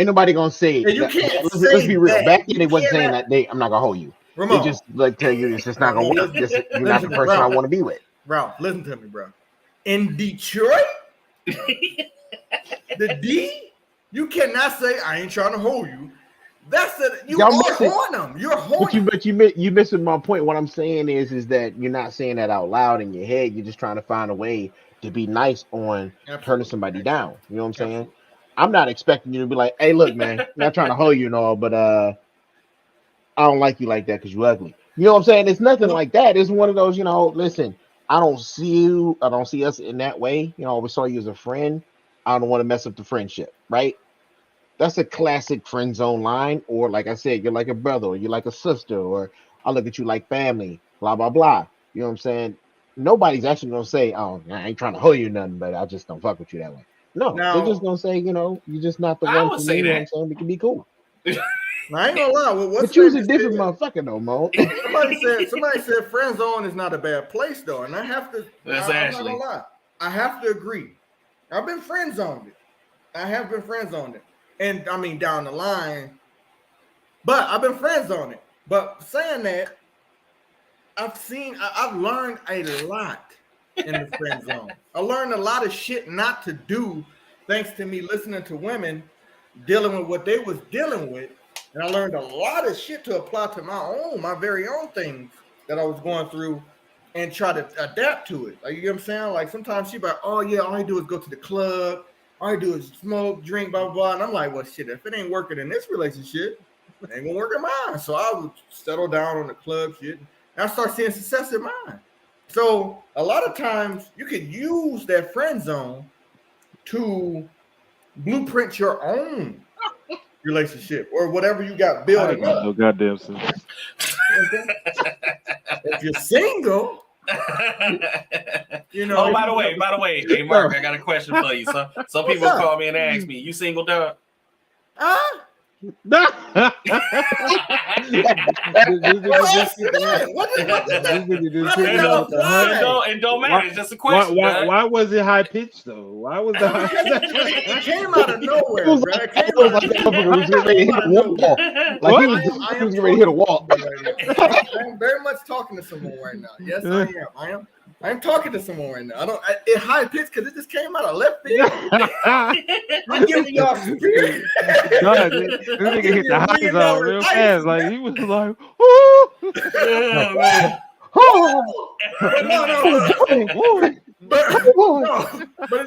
nobody gonna say. You can't let's be real. Back then, they wasn't saying that I'm not gonna hold you. Ramon, they just like tell you it's just not gonna work. You're not the person I want to be with. Ralph, listen to me, bro. In Detroit, the D, you cannot say I ain't trying to hold you. That's it. You are on them. You're holding. But you missing my point. What I'm saying is that you're not saying that out loud in your head. You're just trying to find a way to be nice on turning somebody down. You know what I'm saying? I'm not expecting you to be like, hey, look, man, I'm not trying to hold you and all, but I don't like you like that because you're ugly. You know what I'm saying? It's nothing like that. It's one of those, listen, I don't see us in that way. I always saw you as a friend. I don't want to mess up the friendship, right? That's a classic friend zone line. Or like I said, you're like a brother, or you're like a sister, or I look at you like family, blah, blah, blah. You know what I'm saying? Nobody's actually going to say, oh, I ain't trying to hold you nothing, but I just don't fuck with you that way. No, they're just gonna say, you're just not the one for me. You know what I'm saying? We can be cool. I ain't gonna lie. But you's a different motherfucker, though, Mo. Somebody said friend zone is not a bad place, though, and I have to. I'm not gonna lie. I have to agree. I've been friend zoned it. I have been friend zoned it, and I mean down the line. But I've been friend zoned it. But saying that, I've learned a lot in the friend zone. I learned a lot of shit not to do thanks to me listening to women dealing with what they was dealing with. And I learned a lot of shit to apply to my very own things that I was going through and try to adapt to it. Like, you know what I'm saying? Like sometimes she be like, oh yeah, all I do is go to the club. All I do is smoke, drink, blah, blah, blah. And I'm like, well, shit, if it ain't working in this relationship, it ain't gonna work in mine. So I would settle down on the club shit. And I start seeing success in mine. So a lot of times you can use that friend zone to blueprint your own relationship or whatever you got building up. No goddamn sense. If you're single, You know. Oh, by the way, hey Mark, I got a question for you. Some people call me and ask me, "You single, dog?" Huh? What It don't matter. It's just a question. Why was it high pitched though? Why was that? It came out of nowhere, bro. It came like that motherfucker was getting ready to hit a wall. Like he was getting ready to hit a wall. I'm very much talking to someone right now. Yes, I am. I'm talking to someone right now. It high pitched because it just came out of left field. I'm giving y'all spirit. God, this nigga hit the highs out real fast. Like he was like, "Ooh." Yeah, man. But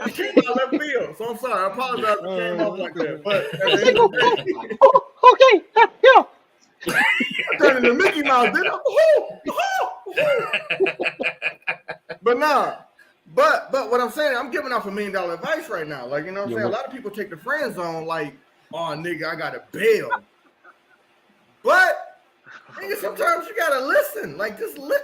it came out of left field. So I'm sorry. I apologize if it came off like that. But okay, yeah. I turned into Mickey Mouse, didn't I? But nah. But what I'm saying, I'm giving off $1 million advice right now. Like, you know what I'm saying? A lot of people take the friend zone like, oh, nigga, I got to bail. But, nigga, sometimes you got to listen. Like,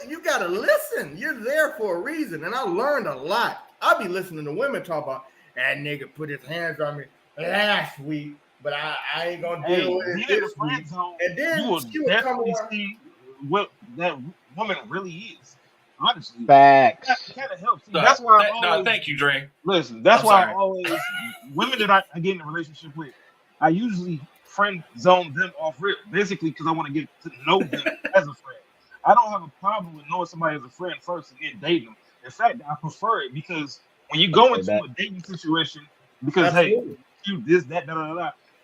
you got to listen. You're there for a reason. And I learned a lot. I be listening to women talk about, that nigga put his hands on me last week, but I ain't going to deal with it this week. And then you will definitely see what that woman really is. Honestly, facts. That kind of helps. See, that's why. Thank you, Dre. Listen, that's why I always women that I get in a relationship with, I usually friend zone them off rip, basically because I want to get to know them as a friend. I don't have a problem with knowing somebody as a friend first and then dating them. In fact, I prefer it because when you go into a dating situation, because hey, you this, that,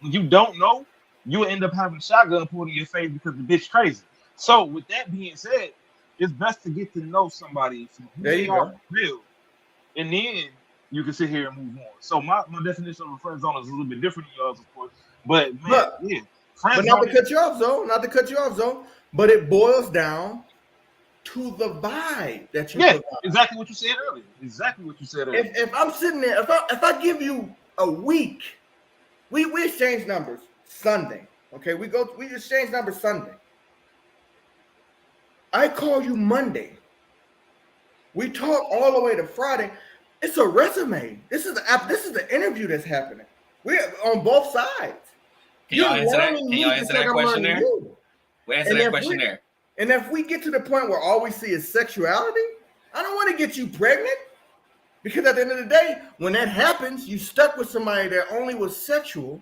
when you don't know, you end up having shotgun pulled in your face because the bitch crazy. So with that being said, it's best to get to know somebody from who they are real, and then you can sit here and move on. So my definition of a friend zone is a little bit different than yours, of course. But man, but not to cut you off, Zoe. But it boils down to the vibe that you provide. Exactly what you said earlier. If I'm sitting there, if I give you a week, we exchange numbers Sunday. Okay, we exchange numbers Sunday. I call you Monday. We talk all the way to Friday. It's a resume. This is the interview that's happening. We're on both sides. Can y'all answer that question there? We'll answer that question there. And if we get to the point where all we see is sexuality, I don't want to get you pregnant. Because at the end of the day, when that happens, you stuck with somebody that only was sexual,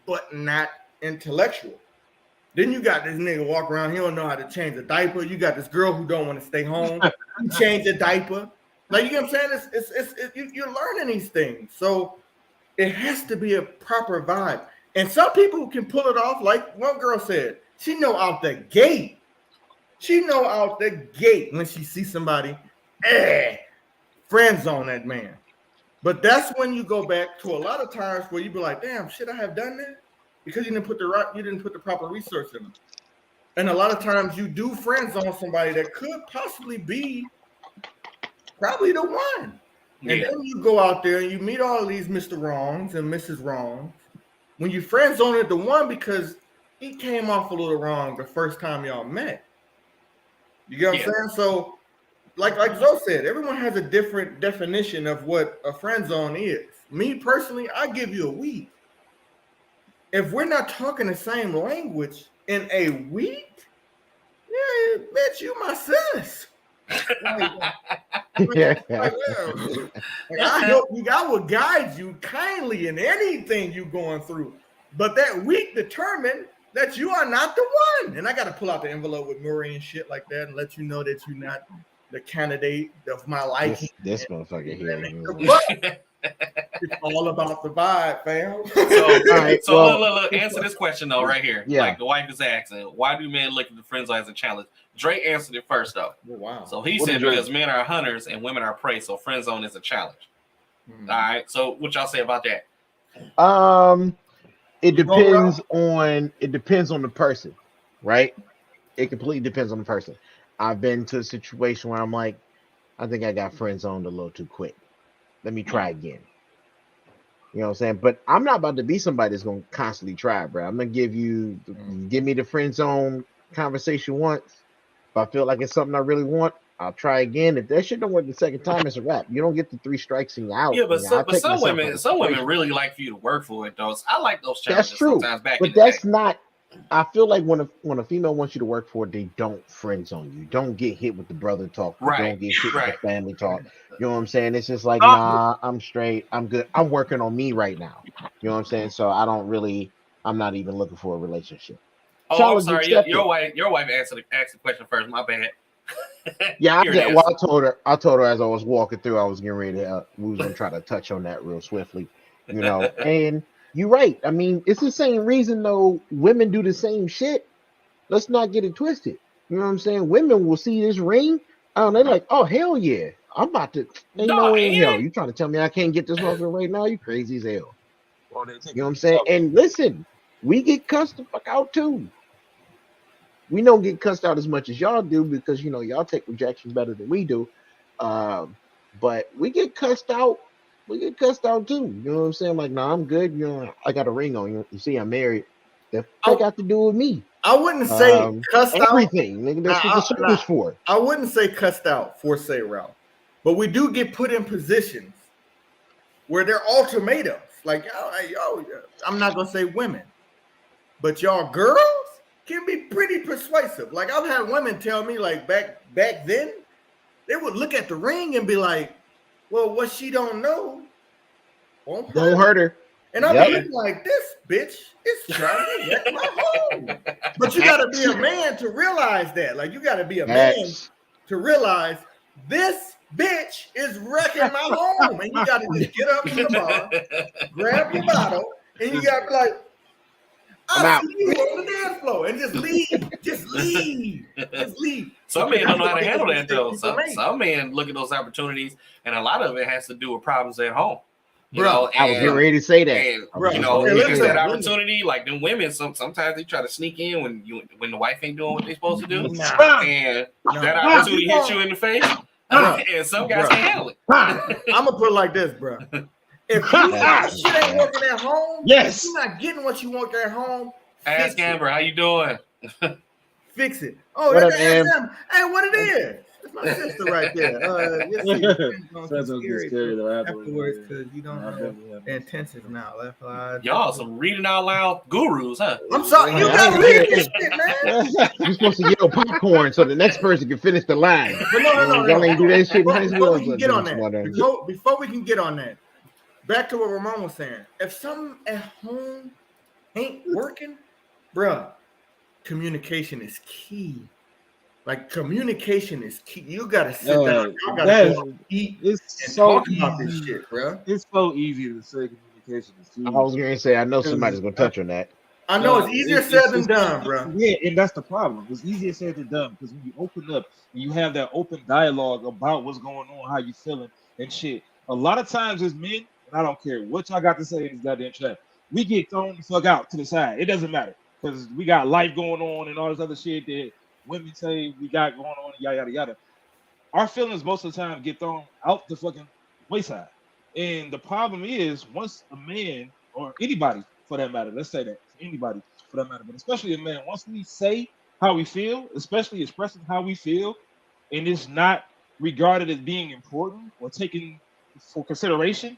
but not intellectual. Then you got this nigga walk around, he don't know how to change a diaper. You got this girl who don't want to stay home. You change a diaper. Like, you know what I'm saying? You're learning these things. So it has to be a proper vibe. And some people can pull it off, like one girl said. She know out the gate. When she sees somebody, friend zone that man. But that's when you go back to a lot of times where you be like, damn, shit, I have done that. Because you didn't put the proper research in them. And a lot of times you do friend zone somebody that could possibly be probably the one. Yeah. And then you go out there and you meet all of these Mr. Wrongs and Mrs. Wrongs. When you friend zoned the one because he came off a little wrong the first time y'all met. You get what I'm saying? So like Zoe said, everyone has a different definition of what a friend zone is. Me personally, I give you a week. If we're not talking the same language in a week, bitch, you my sis. I help you. I will guide you kindly in anything you're going through. But that week determined that you are not the one. And I got to pull out the envelope with Murray and shit like that and let you know that you're not the candidate of my liking. This motherfucker here. It's all about the vibe, fam. So look, answer this question though, right here. Yeah. Like the wife is asking, why do men look at the friend zone as a challenge? Dre answered it first though. Oh, wow. So he said because men are hunters and women are prey, so friend zone is a challenge. All right. So what y'all say about that? It depends on the person, right? It completely depends on the person. I've been to a situation where I'm like, I think I got friend zoned a little too quick. Let me try again. You know what I'm saying? But I'm not about to be somebody that's going to constantly try, bro. I'm going to give me the friend zone conversation once. If I feel like it's something I really want, I'll try again. If that shit don't work the second time, it's a wrap. You don't get the 3 strikes and you're out. Yeah, but some women really like for you to work for it. Though I like those challenges. That's true. Sometimes back, but that's not. I feel like when a female wants you to work for it, they don't friend zone you. Don't get hit with the brother talk. Right. Don't get hit with the family talk. You know what I'm saying? It's just like, nah, I'm straight. I'm good. I'm working on me right now. You know what I'm saying? So I'm not even looking for a relationship. Oh, I'm sorry. Your wife asked the question first. My bad. Yeah, I told her as I was walking through, I was getting ready to, we was gonna try to touch on that real swiftly, you know. And you're right. I mean, it's the same reason though. Women do the same shit. Let's not get it twisted. You know what I'm saying? Women will see this ring, they're like, oh hell yeah, I'm about to. Ain't no way in hell you trying to tell me I can't get this motherfucker right now? You crazy as hell. You know what I'm saying? And listen, we get cussed the fuck out too. We don't get cussed out as much as y'all do because, you know, y'all take rejection better than we do. But we get cussed out. We get cussed out too. You know what I'm saying? Like, nah, I'm good. You know, I got a ring on. You see, I'm married. That got to do with me. I wouldn't say cussed out. Everything. Nigga, that's what the circle's for. I wouldn't say cussed out for say route. But we do get put in positions where they're ultimatums. Like, yo, I'm not going to say women. But y'all girls can be pretty persuasive. Like I've had women tell me, like back then, they would look at the ring and be like, "Well, what she don't know won't hurt her." And I'm looking like, "This bitch is trying to wreck my home." But you got to be a man to realize that. Like you got to be a man to realize this bitch is wrecking my home, and you got to just get up to the bar, grab your bottle, and you got to be like, I see you on the dance floor and just leave. Some men don't know how to handle that though. Some men look at those opportunities, and a lot of it has to do with problems at home. You know, I was getting ready to say that. And, you know, it's that opportunity. Like them women, sometimes they try to sneak in when the wife ain't doing what they're supposed to do, and that opportunity hits you in the face. And some guys can't handle it. I'm gonna put it like this, bro. If shit ain't working at home, if you're not getting what you want at home, ask Amber, how you doing? Fix it. Oh, that's Amber. Hey, what it is? That's my sister right there. Afterwards, because you don't know the intentions now. Y'all some reading out loud gurus, huh? I'm sorry, you gotta read this shit, man. You're supposed to yell popcorn so the next person can finish the line. But no. Y'all ain't do that shit. Before we can get on that, before we can get on that. Back to what Ramon was saying. If something at home ain't working, bruh, communication is key. Like communication is key. You gotta sit down. You gotta eat and talk about this shit, bruh. It's so easy to say communication is key. I was gonna say I know somebody's gonna touch on that. I know it's easier said than done, bro. Yeah, and that's the problem. It's easier said than done because when you open up and you have that open dialogue about what's going on, how you feeling and shit. A lot of times as men, I don't care what y'all got to say in this goddamn chat. We get thrown the fuck out to the side. It doesn't matter because we got life going on and all this other shit that women say we got going on, yada yada yada. Our feelings most of the time get thrown out the fucking wayside. And the problem is once a man or anybody for that matter, let's say that anybody for that matter, but especially a man, once we say how we feel, especially expressing how we feel, and it's not regarded as being important or taken for consideration,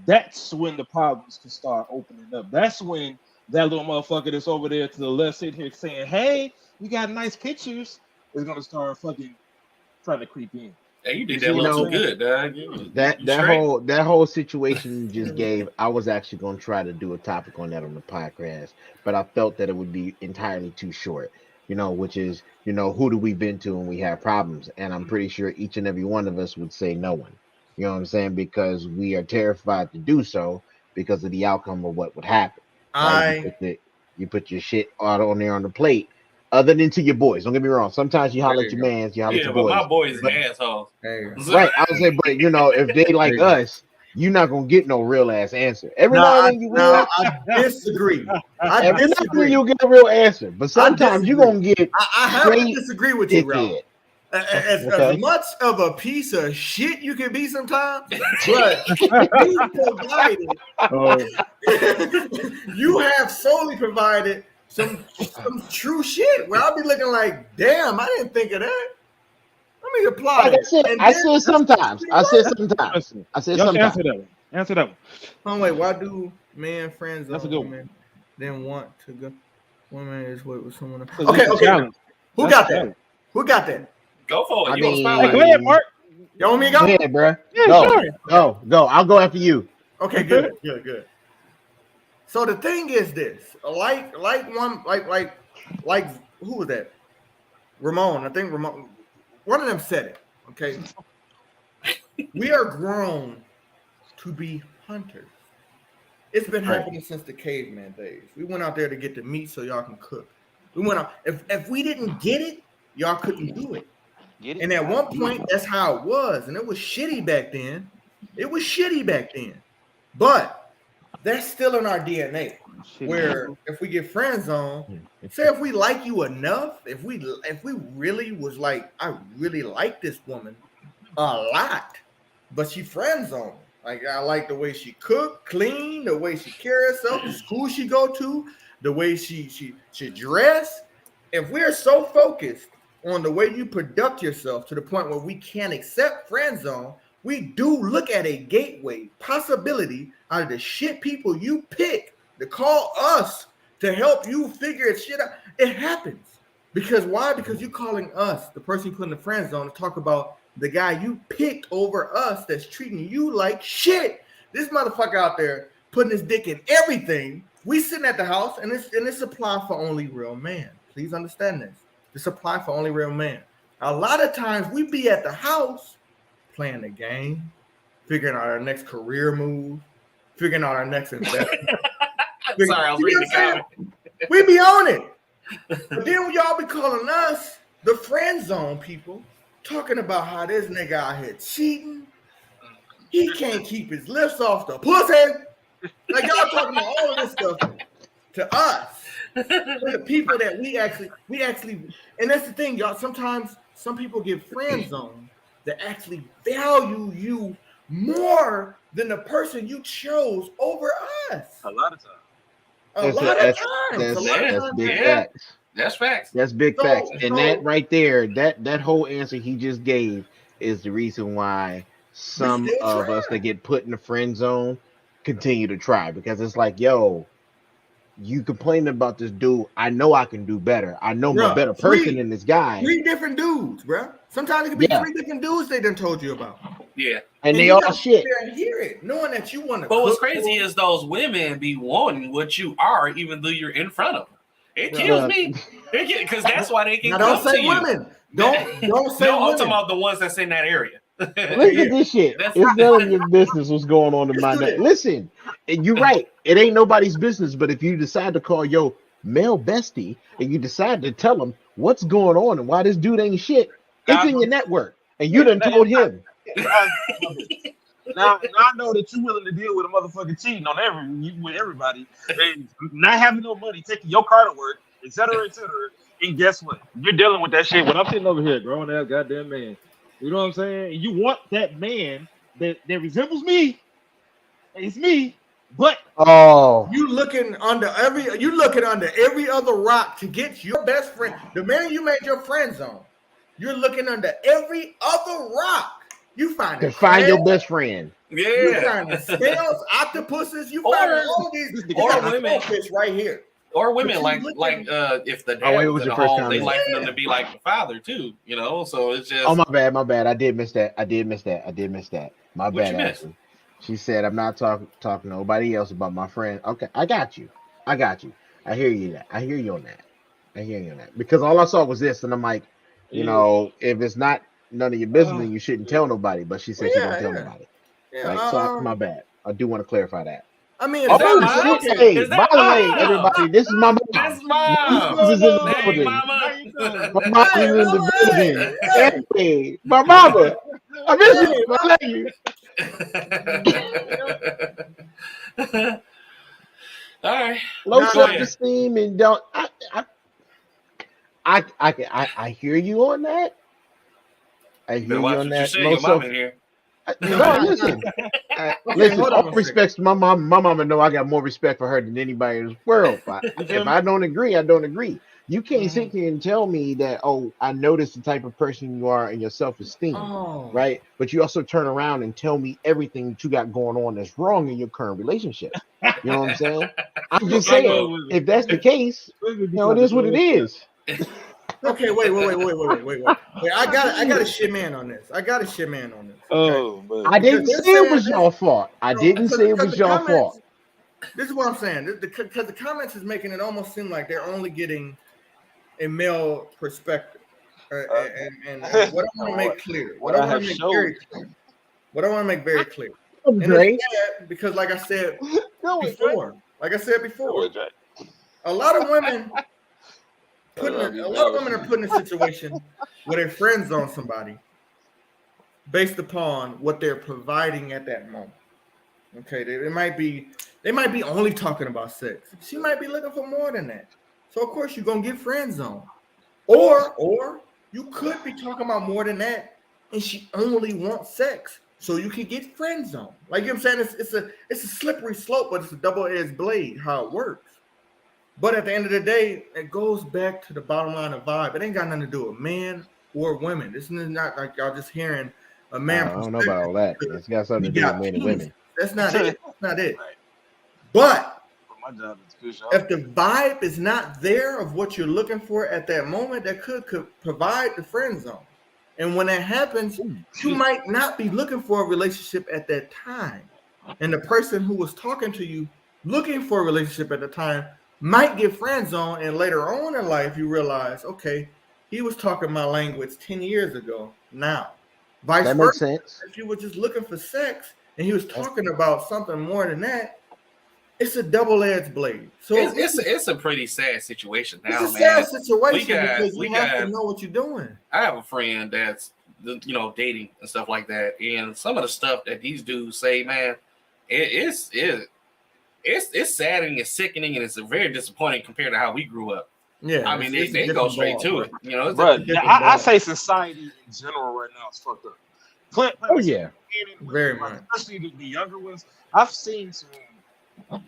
that's when the problems can start opening up. That's when that little motherfucker that's over there to the left sitting here saying, "Hey, we got nice pictures," is gonna start fucking trying to creep in. Hey, you did that little too good, dog. That whole situation you just gave, I was actually gonna try to do a topic on that on the podcast, but I felt that it would be entirely too short. You know, which is, you know, who do we been to when we have problems? And I'm pretty sure each and every one of us would say no one. You know what I'm saying? Because we are terrified to do so because of the outcome of what would happen. You put your shit out on there on the plate, other than to your boys. Don't get me wrong. Sometimes you holler at your mans, you holler at your boys. Yeah, but my boys are assholes. Right. I would say, but you know, if they like us, you're not gonna get no real ass answer. Every now and then you will. I disagree. Every now and then you'll get a real answer, but sometimes you're gonna get. I have to disagree with you, Ralph. As much of a piece of shit you can be sometimes, but you have solely provided some true shit where I'll be looking like, damn, I didn't think of that. Let me apply Like it. I said sometimes. I said sometimes. I said sometimes. Answer that one. Oh wait, why do men friends That's a on good women then want to go? Women is with someone else. 'Cause Okay, it's a okay. challenge. Who That's got a that? challenge. Who got that? Go for it. I You on the mean, spotlight. Hey, go ahead, Mark. You want me to Go go? ahead, bro. Yeah, Go. sure. Go. I'll go after you. Okay, good. So the thing is this, like who was that? Ramon. I think Ramon. One of them said it. Okay. We are grown to be hunters. It's been happening since the caveman days. We went out there to get the meat so y'all can cook. We went out. If we didn't get it, y'all couldn't do it. And at one point, that's how it was. And it was shitty back then. But that's still in our DNA. Where if we get friend zone, say if we like you enough, if we really was like, I really like this woman a lot, but she friend zone. Like I like the way she cook, clean, the way she carry herself, the school she go to, the way she dress. If we're so focused on the way you conduct yourself to the point where we can't accept friend zone, we do look at a gateway possibility out of the shit people you pick to call us to help you figure shit out. It happens. Because why? Because you calling us, the person you put in the friend zone, to talk about the guy you picked over us that's treating you like shit. This motherfucker out there putting his dick in everything. We sitting at the house and it's apply for only real man. Please understand this. This apply for only real man. A lot of times we be at the house playing the game, figuring out our next career move, figuring out our next investment. Sorry, I was reading the comment. We be on it. But then when y'all be calling us the friend zone people, talking about how this nigga out here cheating. He can't keep his lips off the pussy. Like y'all talking about all of this stuff to us. The people that we actually, and that's the thing, y'all. Sometimes some people get friend zone that actually value you more than the person you chose over us. A lot of times. That's big facts. That's facts. That's big facts. And that right there, that whole answer he just gave is the reason why some of us that get put in the friend zone continue to try, because it's like, yo, you complaining about this dude. I know I can do better. I know I'm a better person than this guy. 3 different dudes, bro. Sometimes it could be 3 different dudes they done told you about. Yeah. And they all shit. And hear it, knowing that you want to. But what's crazy is those women be wanting what you are, even though you're in front of them. It kills me. Because that's why they can come to you. Women. Don't say no, women. I'm talking about the ones that's in that area. Look at this shit. It's none of your business what's going on in my neck. Listen, you're right. It ain't nobody's business. But if you decide to call your male bestie and you decide to tell him what's going on and why this dude ain't shit, it's in your network. And you done told him. Now I know that you're willing to deal with a motherfucker cheating on with everybody, and not having no money, taking your car to work, et cetera, et cetera. And guess what? You're dealing with that shit when I'm sitting over here, grown ass goddamn man. You know what I'm saying? And you want that man that resembles me. It's me, but you looking under every other rock to get your best friend. The man you made your friend zone. You're looking under every other rock. You find your best friend. Yeah. You find snails, octopuses. You find all of these. Or women fish right here. Or women like if the dad was in the home, they like them to be like the father too. You know, so it's just. Oh my bad. I did miss that. My bad. Ashley. She said I'm not talking to nobody else about my friend. Okay, I got you. I hear you on that. Because all I saw was this, and I'm like, you know, if it's not none of your business, then you shouldn't tell nobody. But she said she don't tell nobody. Yeah, so my bad. I do want to clarify that. I mean, by the way, everybody, this is my mom. That's mom. This is in the building. My mom is in the building. Hey, my mama. I miss you. I love you. All right. Low self-esteem and don't. I hear you on that. I hear you on that. Low self. No, listen. Listen, all respect to my mom. My mama know I got more respect for her than anybody in this world. If I don't agree, I don't agree. You can't sit here and tell me that, oh, I noticed the type of person you are and your self-esteem, right? But you also turn around and tell me everything that you got going on that's wrong in your current relationship. You know what I'm saying? I'm just saying, if that's the case, it is what it is. Okay, wait. I got a shit man on this. Okay? Oh, man. I didn't say it was your fault. I didn't say it was your fault. This is what I'm saying. Because the comments is making it almost seem like they're only getting a male perspective. And what I want to make clear, what I want to make very clear, and it's sad because, like I said before, a lot of women are put in a situation where they're friends on somebody based upon what they're providing at that moment. Okay, they might be only talking about sex. She might be looking for more than that. So of course you're gonna get friend zone. Or you could be talking about more than that, and she only wants sex. So you can get friend zone. Like, you know what I'm saying? It's a slippery slope, but it's a double-edged blade, how it works. But at the end of the day, it goes back to the bottom line of vibe. It ain't got nothing to do with men or women. This is not like y'all just hearing a man. I don't know about all that. It's got something to do with men and women. That's not it. That's not it. But if the vibe is not there of what you're looking for at that moment, that could provide the friend zone. And when that happens, you might not be looking for a relationship at that time. And the person who was talking to you looking for a relationship at the time might get friend zone, and later on in life you realize, okay, he was talking my language 10 years ago. Now, vice versa, makes sense. if you were just looking for sex and he was talking about something more than that, it's a double-edged blade. So it's a pretty sad situation now, it's a sad situation because you have to know what you're doing. I have a friend that's dating and stuff like that, and some of the stuff that these dudes say, man, it's saddening, it's sickening, and it's very disappointing compared to how we grew up. Yeah, I mean, they go straight to it. I say society in general right now is fucked up. Very much. Especially the younger ones. I've seen some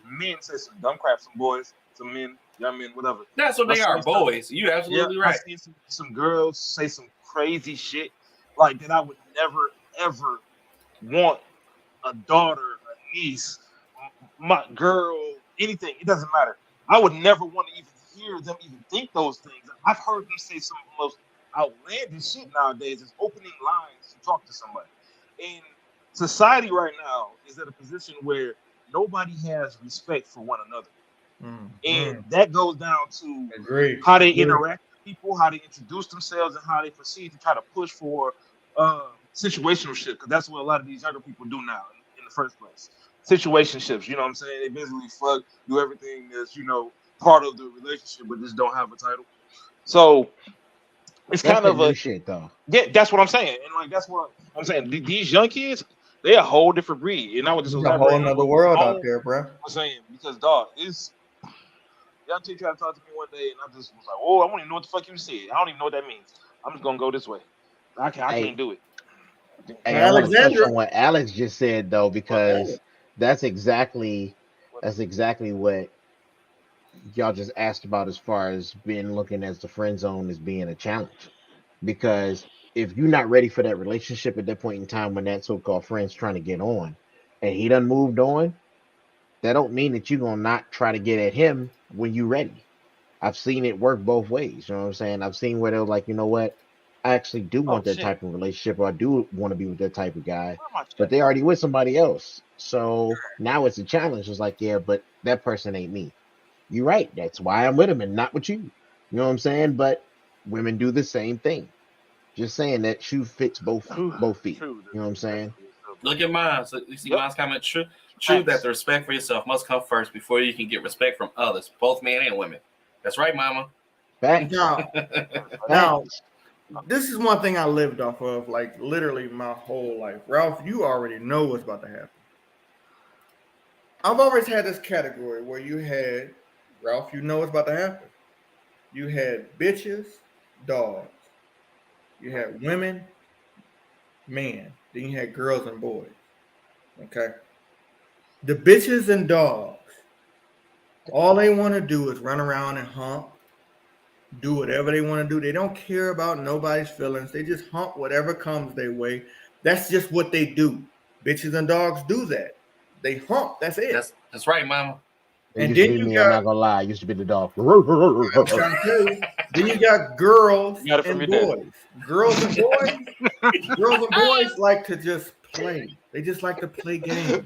men say some dumb crap, some boys, some men, young men, whatever. That's what they are, boys. You absolutely right. I've seen some girls say some crazy shit like that. I would never ever want a daughter, a niece, my girl, anything. It doesn't matter. I would never want to even hear them even think those things. I've heard them say some of the most outlandish shit nowadays. Is opening lines to talk to somebody. And society right now is at a position where nobody has respect for one another. And that goes down to how they interact with people, how they introduce themselves, and how they proceed to try to push for situational shit. Because that's what a lot of these younger people do now in the first place. Situationships, you know what I'm saying? They basically do everything that's, part of the relationship, but just don't have a title. So it's kind of a shit, though. Yeah, that's what I'm saying. And like that's what I'm saying. These young kids, they're a whole different breed. And I was just a whole another world out there, bro. I'm saying because dog is young chick tried to talk to me one day, and I just was like, "Oh, I don't even know what the fuck you said. I don't even know what that means. I'm just gonna go this way. I can't do it." Hey, I want to touch on what Alex just said though, because that's exactly what y'all just asked about as far as being looking as the friend zone as being a challenge. Because if you're not ready for that relationship at that point in time when that so-called friend's trying to get on and he done moved on, that don't mean that you're gonna not try to get at him when you're ready. I've seen it work both ways. You know what I'm saying? I've seen where they're like, you know what? I actually do want that type of relationship, or I do want to be with that type of guy, but they already with somebody else. So now it's a challenge. It's like, yeah, but that person ain't me. You're right. That's why I'm with him and not with you. You know what I'm saying? But women do the same thing. Just saying that shoe fits both feet. You know what I'm saying? Look at mine. So you see mine's comment. True that the respect for yourself must come first before you can get respect from others, both men and women. That's right, mama. Facts. Now, this is one thing I lived off of, like literally my whole life. Ralph, you already know what's about to happen. I've always had this category where you had, Ralph, you know what's about to happen. You had bitches, dogs. You had women, men. Then you had girls and boys. Okay? The bitches and dogs, all they want to do is run around and hump, do whatever they want to do. They don't care about nobody's feelings. They just hump whatever comes their way. That's just what they do. Bitches and dogs do that. They hump. That's it. That's right, mama. It And used to then be you me, got, I'm not gonna lie. It used to be the dog. I'm trying to tell you, then you got girls You got it from and your dad. boys. Girls and boys like to just play. They just like to play games.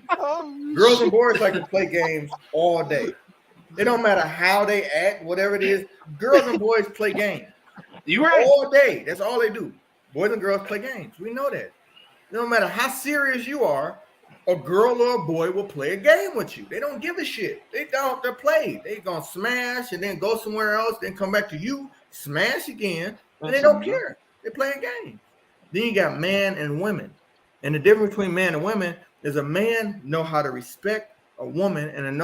Girls and boys like to play games all day. It don't matter how they act, whatever it is. Girls and boys play games. You right. All day. That's all they do. Boys and girls play games. We know that. It don't matter how serious you are, a girl or a boy will play a game with you. They don't give a shit. They play. They gonna smash and then go somewhere else, then come back to you, smash again, and they don't care. They're playing games. Then you got man and women. And the difference between man and women is a man know how to respect a woman, and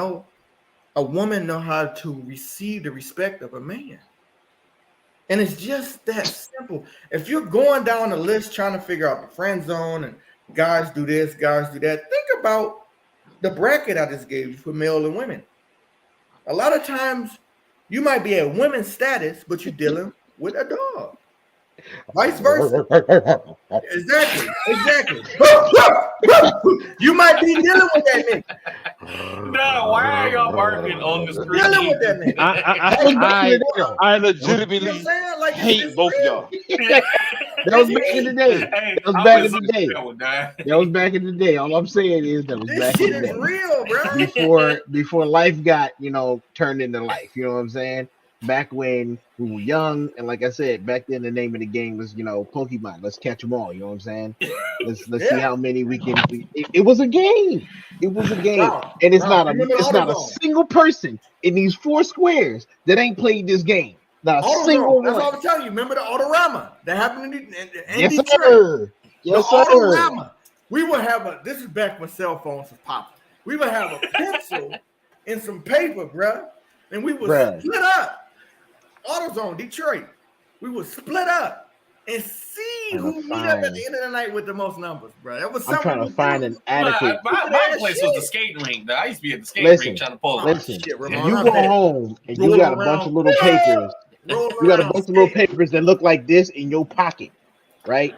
a woman know how to receive the respect of a man. And it's just that simple. If you're going down the list trying to figure out the friend zone and guys do this, guys do that, think about the bracket I just gave you for male and women. A lot of times you might be at women's status, but you're dealing with a dog. Vice versa. Exactly. You might be dealing with that nigga. No, why are y'all barking on the screen? Dealing with that nigga. I legitimately You know what I'm saying? Like, hate both of y'all. That was back in the day. Hey, That was back in the day. day. That was back in the day. All I'm saying is that was This back shit in the is day. real, bro. Before life got, turned into life. You know what I'm saying? Back when we were young, and like I said, back then the name of the game was, Pokemon. Let's catch them all. You know what I'm saying? Let's see how many we can. It was a game. It was a game, and it's not a single person in these 4 squares that ain't played this game. Not a single one. That's all I'm telling you. Remember the Autorama that happened in Yes, Detroit? sir. Yes, the sir. Autorama. We would have this is back when cell phones was popping. We would have a pencil and some paper, bruh, and we would split up. AutoZone, Detroit. We would split up and see who meet up at the end of the night with the most numbers, bro. That was something. I'm trying to find an adequate. My place was the skating rink. I used to be at the skating rink trying to pull it. Listen, you go home and you got a bunch of little papers. You got a bunch of little papers that look like this in your pocket, right?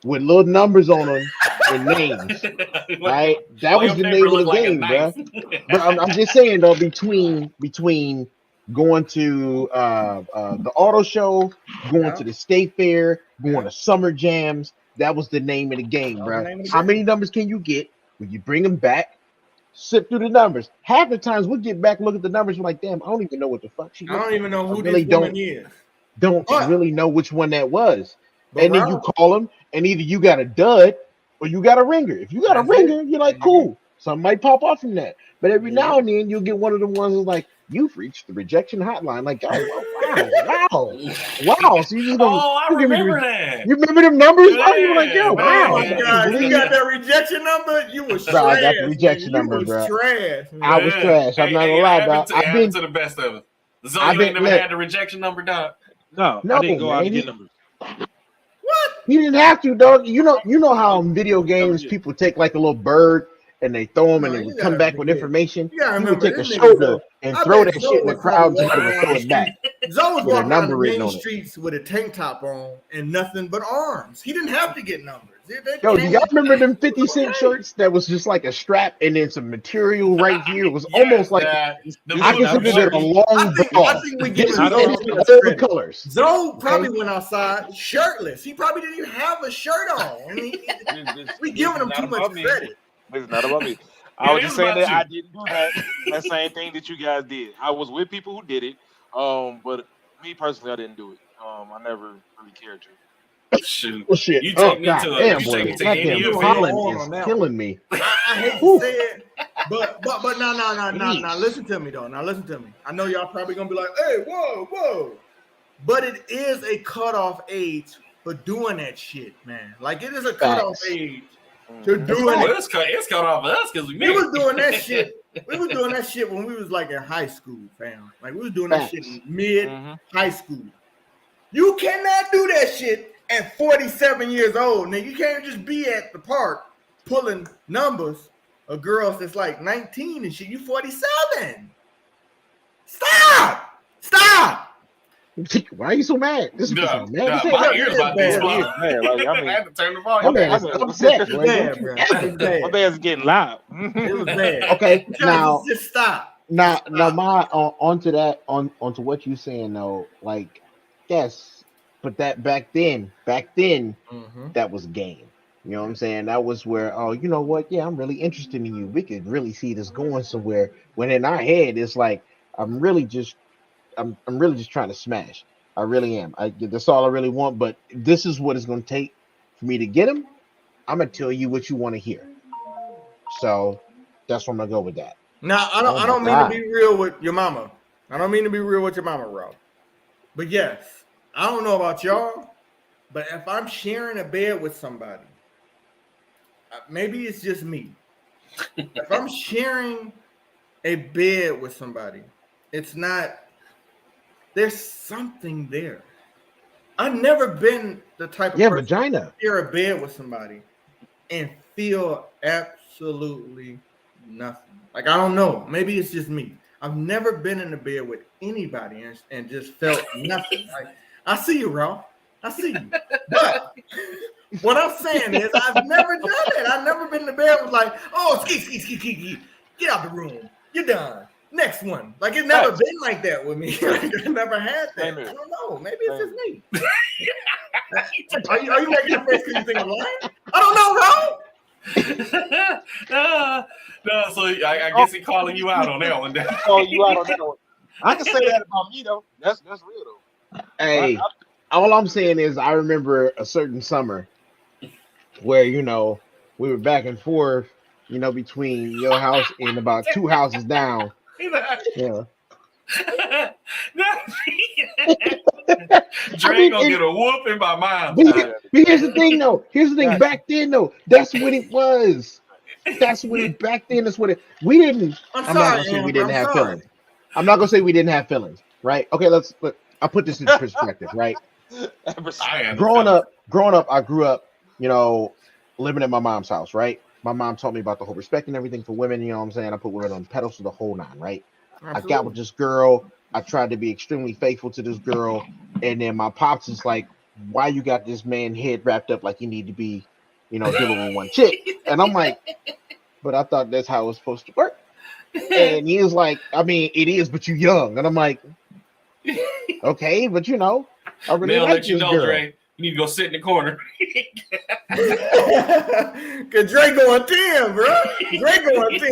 With little numbers on them and names, right? That was the name of the game, bro. But I'm just saying though, between going to the auto show, going to the state fair, going to summer jams, that was the name of the game, bro. How many numbers can you get when you bring them back? Sit through the numbers. Half the times we'll get back, look at the numbers, we're like, damn, I don't even know what the fuck she. I don't even know who this woman is. Don't really know which one that was. And then you call them, and either you got a dud or you got a ringer. If you got a ringer, you're like, cool. Something might pop off from that. But every now and then you'll get one of the ones that's like, you've reached the rejection hotline. Like, wow. So you just I remember that. You remember them numbers? Yeah, You were like, yo, wow. Oh my God, you got that rejection number? You was trash. I got the rejection number, bro. Trash. I was trash. I'm not gonna lie, dog. I've been to the best of it. So you ain't never had the rejection number, dog? No, I didn't go out and get numbers. What? You didn't have to, dog. You know how in video games people take like a little bird and they throw them and they would come back with information. You would take a shoulder and throw that shit in the crowd and throw it back. Zoe was walking around the main streets with a tank top on and nothing but arms. He didn't have to get numbers. Yo, do y'all remember them 50 Cent shirts that was just like a strap and then some material right here? It was almost like I consider it a long ball. I think we give all the colors. Zoe probably went outside shirtless. He probably didn't even have a shirt on. I mean, we giving him too much credit. It's not about me. I was just saying that I didn't do that same thing that you guys did. I was with people who did it, but me personally, I didn't do it. I never really cared to. Shoot. Well, shit. You take me to damn, you boy. take me to any Goddamn, Holland is killing me. I hate to say it, but no. Listen to me though. Now listen to me. I know y'all probably gonna be like, hey, whoa. But it is a cutoff age for doing that shit, man. Like it is a cutoff age to doing it. It's cut off us because we was doing that shit. We was doing that shit when we was like in high school, fam. Like we was doing that shit in mid high school. You cannot do that shit at 47 years old. Now you can't just be at the park pulling numbers of girls that's like 19 and shit. You 47. Stop. Why are you so mad? This is mad. My ears about to explode. I had to turn the volume down. Upset, my man's getting loud. It was bad. Okay, now just stop. Now, my onto that, onto what you're saying though. Like, yes, but that back then, that was game. You know what I'm saying? That was where, oh, you know what? Yeah, I'm really interested in you. We could really see this going somewhere. When in our head, it's like I'm really just trying to smash. I really am. That's all I really want. But this is what it's going to take for me to get him. I'm gonna tell you what you want to hear. So that's where I'm gonna go with that. Now, I don't mean to be real with your mama. I don't mean to be real with your mama, Rob. But yes, I don't know about y'all, but if I'm sharing a bed with somebody, maybe it's just me. If I'm sharing a bed with somebody, there's something there. I've never been the type of person vagina. to share a bed with somebody and feel absolutely nothing. Like, I don't know. Maybe it's just me. I've never been in a bed with anybody and just felt nothing. Like, I see you, Ralph. I see you. But what I'm saying is I've never done it. I've never been in the bed with like, oh, ski. Get out the room. You're done. Next one. Like, it's never been like that with me. I never had that. I don't know. Maybe it's just me. Are you making a face because you think I'm lying? I don't know, Ralph. No, so I guess he's calling you out on that one. Calling you out on that one. I can say that about me though. That's real though. Hey, all I'm saying is I remember a certain summer where we were back and forth, between your house and about 2 houses down. Yeah. Dre gonna get a whooping by mine. But here's the thing, though. Back then, though, that's what it was. Back then. That's what it. We didn't. I'm not gonna say we didn't have feelings. I'm not gonna say we didn't have feelings, right? Okay, I'll put this into perspective, right? Growing up, I grew up, living at my mom's house, right? My mom taught me about the whole respect and everything for women. You know what I'm saying? I put women on pedestals, the whole nine, right? Absolutely. I got with this girl. I tried to be extremely faithful to this girl, and then my pops is like, "Why you got this man head wrapped up like you need to be, dealing with one chick?" And I'm like, "But I thought that's how it was supposed to work." And he was like, "I mean, it is, but you're young." And I'm like, "Okay, but I really like this girl." Dre, you need to go sit in the corner. Cause Dre going 10, bro. Dre going 10.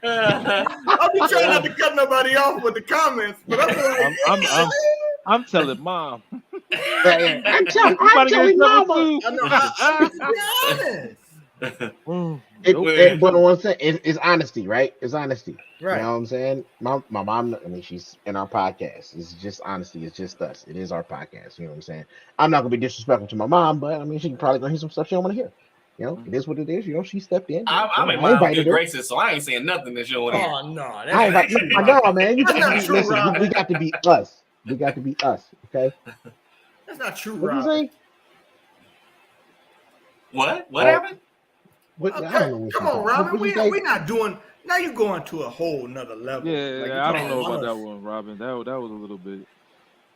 I'll be trying not to cut nobody off with the comments, but I'm telling mom. I'm telling mama. I'm honest. But one thing, it's honesty, right? It's honesty. Right. You know what I'm saying? My mom, I mean, she's in our podcast. It's just honesty. It's just us. It is our podcast. You know what I'm saying? I'm not gonna be disrespectful to my mom, but I mean, she can probably gonna hear some stuff she don't want to hear. It is what it is. She stepped in. I'm in my good graces, so I ain't saying nothing that you don't want to hear. Oh no, I know, man. Listen, we got to be us. We got to be us. Okay. That's not true, What Rob. you saying? What happened? Come on, Robin. We're not doing. Now you're going to a whole nother level. Yeah, I don't know about that one, Robin. That was a little bit.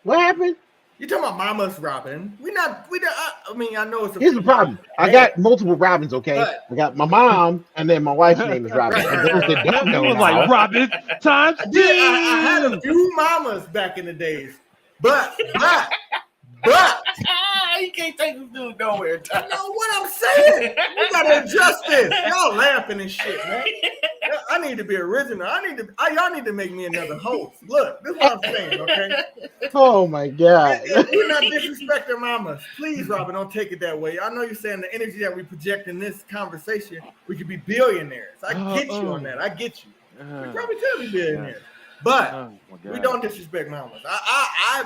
What happened? You talking about Mama's Robin? We not. I mean, I know it's. Here's the problem. I got multiple Robins. Okay, I got my mom, and then my wife's name is Robin. And those that don't know, it was like Robin times. I had a few mamas back in the days, but. You can't take this dude nowhere. You know what I'm saying? We gotta adjust this. Y'all laughing and shit, man. I need to be original. Y'all need to make me another host. Look, this is what I'm saying, okay? Oh my God. We're not disrespecting mamas. Please, Robin, don't take it that way. I know you're saying the energy that we project in this conversation, we could be billionaires. I get you on that. I get you. We probably could be billionaires. But we don't disrespect mamas.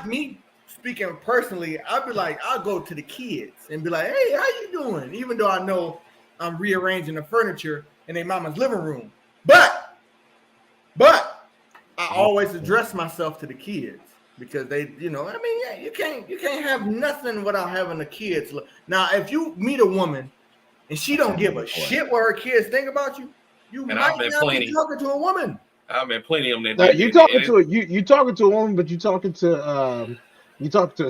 Me speaking personally, I'll go to the kids and be like, "Hey, how you doing?" Even though I know I'm rearranging the furniture in their mama's living room. But I always address myself to the kids because they, you can't have nothing without having the kids. Now, if you meet a woman and she don't give a shit what her kids think about you, you might not be talking to a woman. I met plenty of them. Now, you talking to a woman, but you talking to a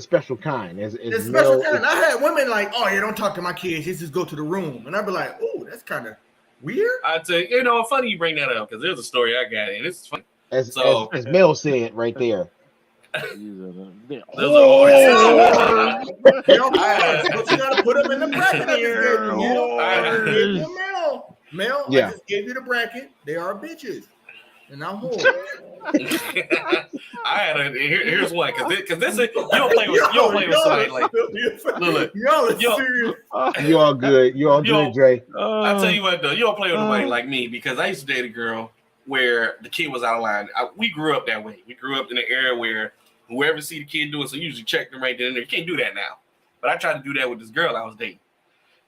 special kind. As it's special kind. I had women like, oh, yeah, don't talk to my kids. Just go to the room, and I'd be like, oh, that's kind of weird. I'd say, funny you bring that up because there's a story I got, and it's funny. As Mel said right there. But you gotta put them in the bracket. Mel, I just gave you the bracket. They are bitches. And I'm whore. Here's one because this is you don't play with somebody like look, y'all are serious. You all good. You all good, Dre. I tell you what though, you don't play with nobody like me because I used to date a girl where the kid was out of line. We grew up that way. We grew up in an era where whoever see the kid doing, so you usually check them right then and there. You can't do that now. But I tried to do that with this girl I was dating.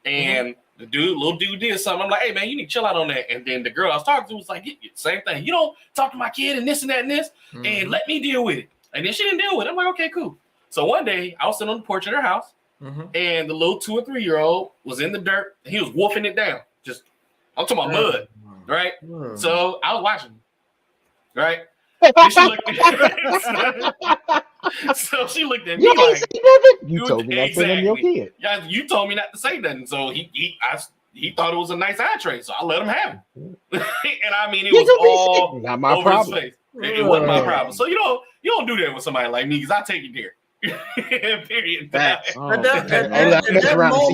And the little dude did something. I'm like, hey man, you need to chill out on that. And then the girl I was talking to was like, same thing. You don't talk to my kid and this and that and this, and let me deal with it. And then she didn't deal with it. I'm like, okay, cool. So one day I was sitting on the porch of their house, and the little 2 or 3 year old was in the dirt. And he was wolfing it down. I'm talking about mud, right? So I was watching, right? And she looked so she looked at me like, you told me not to say your kid. Yeah, you told me not to say nothing. So he thought it was a nice entree, so I let him have it. And I mean, it was all not my over problem. his face. It wasn't my problem. So you don't do that with somebody like me because I take it there. Period.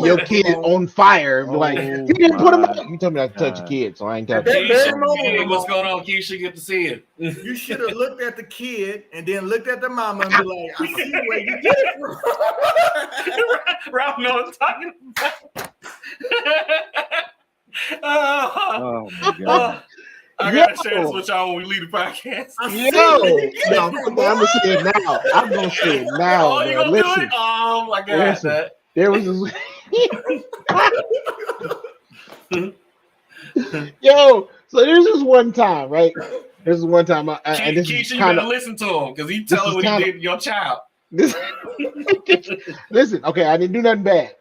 Your kid on fire. Like you didn't put him out. You told me not to touch your kid, so I ain't touching it. What's going on, Keisha? Get to see it. You should have looked at the kid and then looked at the mama and be like, I see where you get it from. Ralph knows what I'm talking about. Oh my god. I gotta share this with y'all when we leave the podcast. I'm gonna say it now. I'm gonna say it now. Oh, you gonna do it? Oh my god! Listen, there was Yo, so there's this one time, right? This is one time. Keisha, you better listen to him because he telling what he did to your child. Listen, okay, I didn't do nothing bad.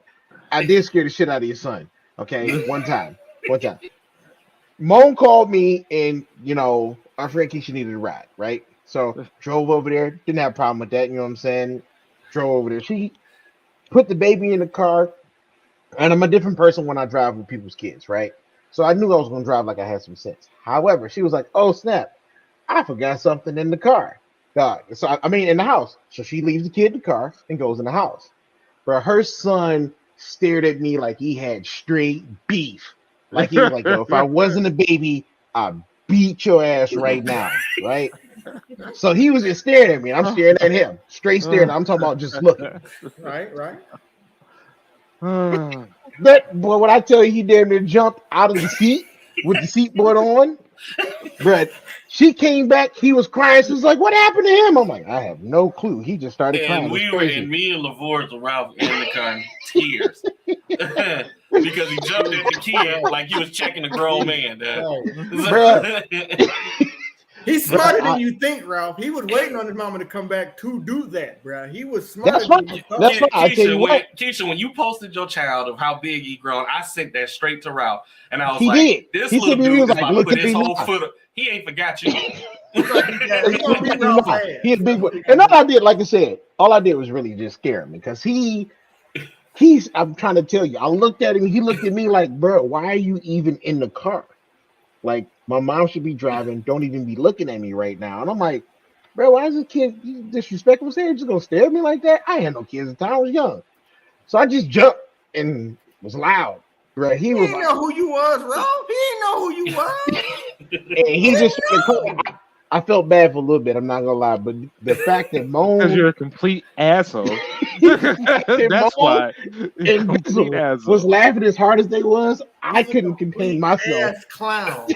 I did scare the shit out of your son. Okay, one time. Moan called me, and our friend Keisha needed a ride, right? So drove over there. Didn't have a problem with that. You know what I'm saying? Drove over there. She put the baby in the car, and I'm a different person when I drive with people's kids, right? So I knew I was going to drive like I had some sense. However, she was like, "Oh snap, I forgot something in the car." In the house. So she leaves the kid in the car and goes in the house. But her son stared at me like he had straight beef. Like he was like, yo, if I wasn't a baby, I'd beat your ass right now, right? So he was just staring at me, and I'm staring at him, straight staring. I'm talking about just looking. Right. But boy, when I tell you he damn near jumped out of the seat with the seatbelt on, but she came back, he was crying. She was like, what happened to him? I'm like, I have no clue. He just started crying. And me and Lavore were Ralph in the car in tears. Because he jumped at the kid like he was checking a grown man. He's smarter than you think, Ralph. He was waiting on his mama to come back to do that, bro. He was smarter than you thought. That's why. Keisha, when you posted your child of how big he grown, I sent that straight to Ralph. And I was like, this little dude is about to put his whole foot up. He ain't forgot you. He a big boy. And all I did, like I said, was really just scare him because I'm trying to tell you, I looked at him, he looked at me like, bro, why are you even in the car? Like, my mom should be driving, don't even be looking at me right now. And I'm like, bro, why is this kid disrespectful? Saying just gonna stare at me like that? I had no kids at the time, I was young. So I just jumped and was loud. Bro, he didn't know who you was, Ralph. He didn't know who you was. And he just I felt bad for a little bit, I'm not gonna lie, but the fact that Moan, because you're a complete asshole. That's why. And was laughing as hard as they was, I couldn't contain myself. Ass clown.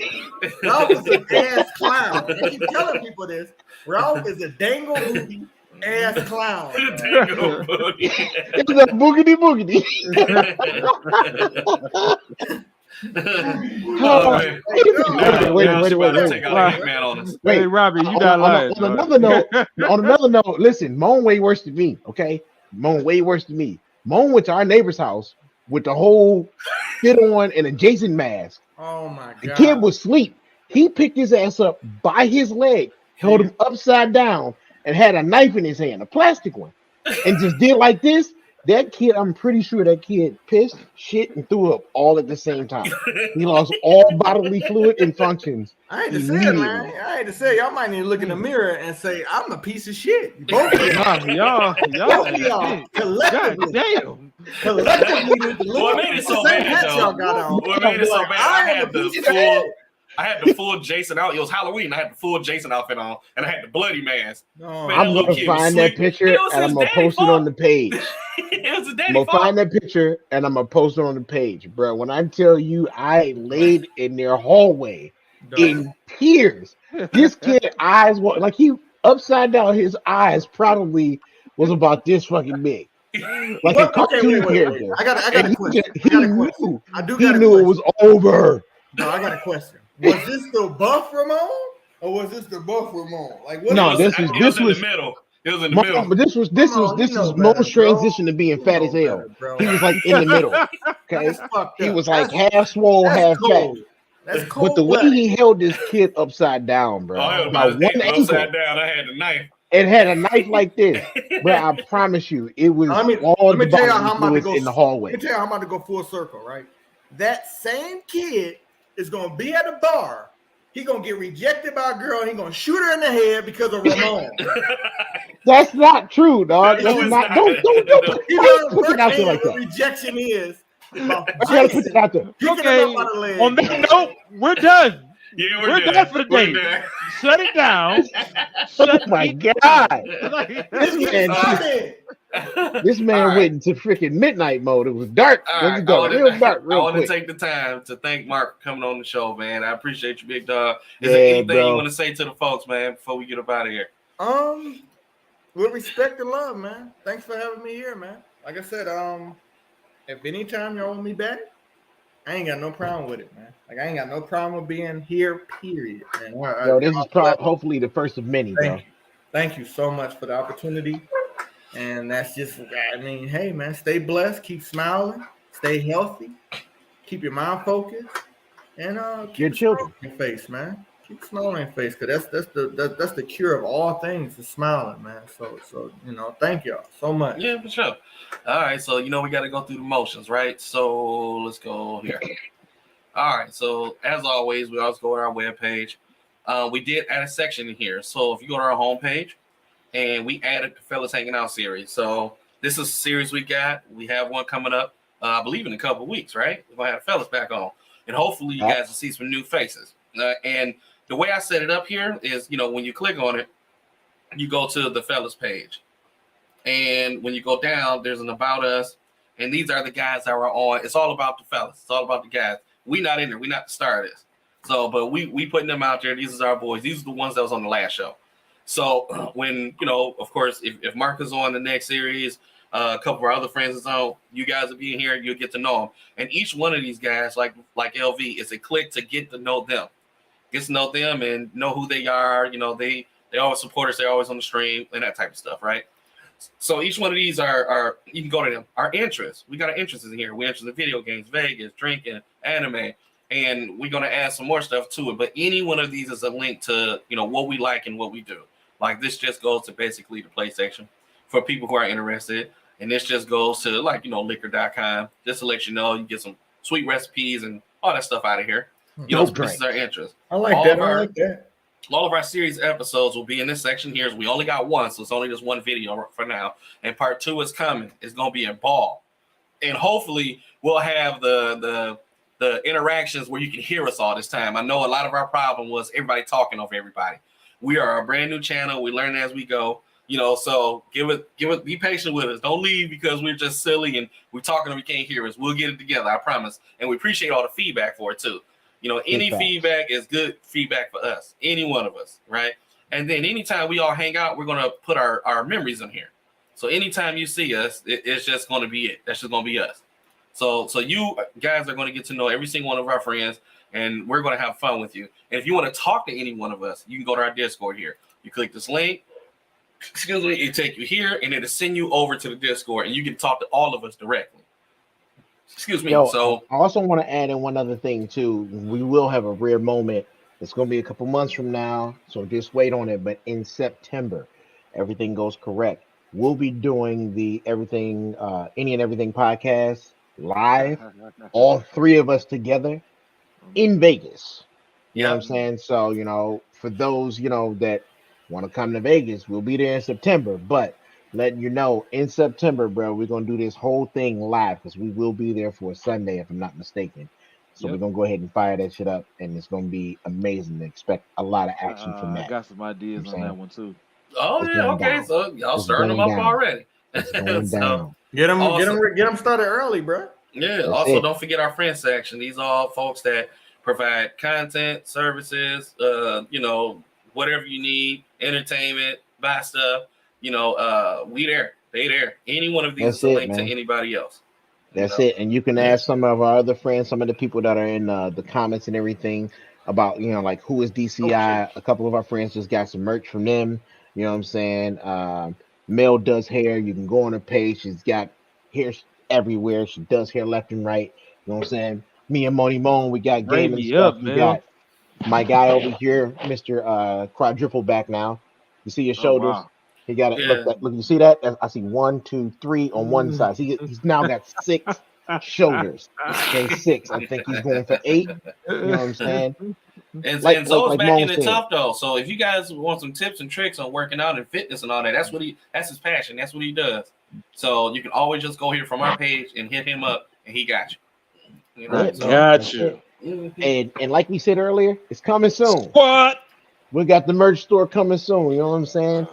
Ralph is an ass clown. I keep telling people this. Ralph is a dangle booty ass clown. Dangle booty. It's a boogity boogity. Wait, hey, Robbie, you got lying. On another note, listen, Moan way worse than me. Okay, Moan way worse than me. Moan went to our neighbor's house with the whole fit on and a Jason mask. Oh my god! The kid was asleep. He picked his ass up by his leg, held him upside down, and had a knife in his hand, a plastic one, and just did like this. That kid, I'm pretty sure that kid pissed, shit, and threw up all at the same time. He lost all bodily fluid and functions. I hate to say it, man. I hate to say, y'all might need to look in the mirror and say, I'm a piece of shit. Both of y'all. y'all. Collectively. Damn. Collectively. Well, it made it so bad, though. Well, it made it so bad. I had the full Jason out. It was Halloween. I had the full Jason outfit on, and I had the bloody mask. Oh, I'm gonna find that picture and I'm gonna post it on the page. It was a daddy I'm gonna find that picture and I'm gonna post it on the page, bro. When I tell you, I laid in their hallway in tears. This kid eyes were like he upside down. His eyes probably was about this fucking big, like a cartoon character. I got a question. He knew it was over. No, I got a question. Was this the buff Ramon or was this the buff Ramon? Like what? No, this was in the middle. It was in the middle. But this was Mo's transition to being fat as hell. He was like in the middle. Okay, he was like half swole, half fat. That's cold. But the way he held this kid upside down, bro, Upside down. I had the knife. It had a knife like this, bro. I promise you, it was all the bodies in the hallway. Let me tell you how I'm about to go full circle, right? That same kid is gonna be at a bar. He gonna get rejected by a girl. And he gonna shoot her in the head because of Ramon. That's not true, dog. That's not. Don't put it out there like that. Rejection is. I gotta put it out there. Okay. On that note, we're done. Yeah, we're done for the day. Shut it down. Oh my god! This man went into freaking midnight mode. It was dark. Let's go. Real dark. I want to take the time to thank Mark for coming on the show, man. I appreciate you, big dog. Is there anything you want to say to the folks, man, before we get up out of here? With respect and love, man. Thanks for having me here, man. Like I said, if anytime y'all want me back, I ain't got no problem with it, man. Like I ain't got no problem with being here, period. And this is hopefully the first of many, bro. Thank you so much for the opportunity. And that's just, I mean, hey, man, stay blessed, keep smiling, stay healthy, keep your mind focused, and keep your children in your face, man. Keep smiling in your face, because that's the cure of all things, is smiling, man. So thank y'all so much. Yeah, for sure. All right, so we got to go through the motions, right? So let's go here. All right, so as always, we always go to our webpage. We did add a section in here. So if you go to our homepage, and we added the Fellas Hanging Out series. So this is a series we got. We have one coming up, I believe, in a couple of weeks, right? We're going to have fellas back on. And hopefully you guys will see some new faces. And the way I set it up here is, when you click on it, you go to the fellas page. And when you go down, there's an About Us. And these are the guys that are on. It's all about the fellas. It's all about the guys. We not in there. We not the star of this. So, but we putting them out there. These are our boys. These are the ones that was on the last show. So when, of course, if Marc is on the next series, a couple of our other friends is on, you guys will be in here, you'll get to know them. And each one of these guys, like LV, is a click to get to know them. Get to know them and know who they are. They always support us. They're always on the stream and that type of stuff, right? So each one of these are you can go to them. Our interests. We got our interests in here. We're interested in video games, Vegas, drinking, anime. And we're going to add some more stuff to it. But any one of these is a link to, what we like and what we do. Like this just goes to basically the play section for people who are interested. And this just goes to liquor.com just to let you know you get some sweet recipes and all that stuff out of here. This is our interest. I like that. All of our series episodes will be in this section here. We only got one, so it's only just one video for now. And part 2 is coming. It's going to be in ball. And hopefully we'll have the interactions where you can hear us all this time. I know a lot of our problem was everybody talking over everybody. We are a brand new channel. We learn as we go, so be patient with us. Don't leave because we're just silly and we're talking and we can't hear us. We'll get it together, I promise. And we appreciate all the feedback for it too. Any feedback is good feedback for us, any one of us, right? And then anytime we all hang out, we're going to put our memories in here. So anytime you see us, it's just going to be it. That's just going to be us. So you guys are going to get to know every single one of our friends, and we're going to have fun with you. And if you want to talk to any one of us, you can go to our Discord here. You click this link, it take you here, and it'll send you over to the Discord, and you can talk to all of us directly. So I also want to add in one other thing too. We will have a rare moment It's going to be a couple months from now, so just wait on it. But in September, everything goes correct. We'll be doing the Any and Everything podcast live, all three of us together in Vegas. You know what I'm saying? So, for those, that want to come to Vegas, we'll be there in September. But letting you know, in September, bro, we're going to do this whole thing live because we will be there for a Sunday, if I'm not mistaken. So we're going to go ahead and fire that shit up, and it's going to be amazing to expect a lot of action from that. I got some ideas on that one, too. Oh, it's yeah, okay. Down. So y'all it's starting them up down. already. It's going down. Get them started early, bro. Yeah. That's also, it. don't forget our friend section. These are all folks that provide content, services, whatever you need, entertainment, buy stuff. We there. They there. Any one of these That's is a it, link man. to anybody else. That's it. And you can ask some of our other friends, some of the people that are in the comments and everything about, like who is DCI. A couple of our friends just got some merch from them. You know what I'm saying? Mel does hair. You can go on her page. She's got hair everywhere. She does hair left and right. You know what I'm saying? Me and Moni Moan, we got gaming stuff. You got my guy over here, Mr. Quadruple back now. You see his shoulders? Wow. He got it. Look, you see that? I see 1, 2, 3 on one side. He's now got 6 shoulders. Okay, 6. I think he's going for 8. You know what I'm saying? And Zoe's back in it said. tough though. So if you guys want some tips and tricks on working out and fitness and all that, that's his passion. That's what he does. So you can always just go here from our page and hit him up, and he got you. Got you. And like we said earlier, it's coming soon. What? We got the merch store coming soon. You know what I'm saying?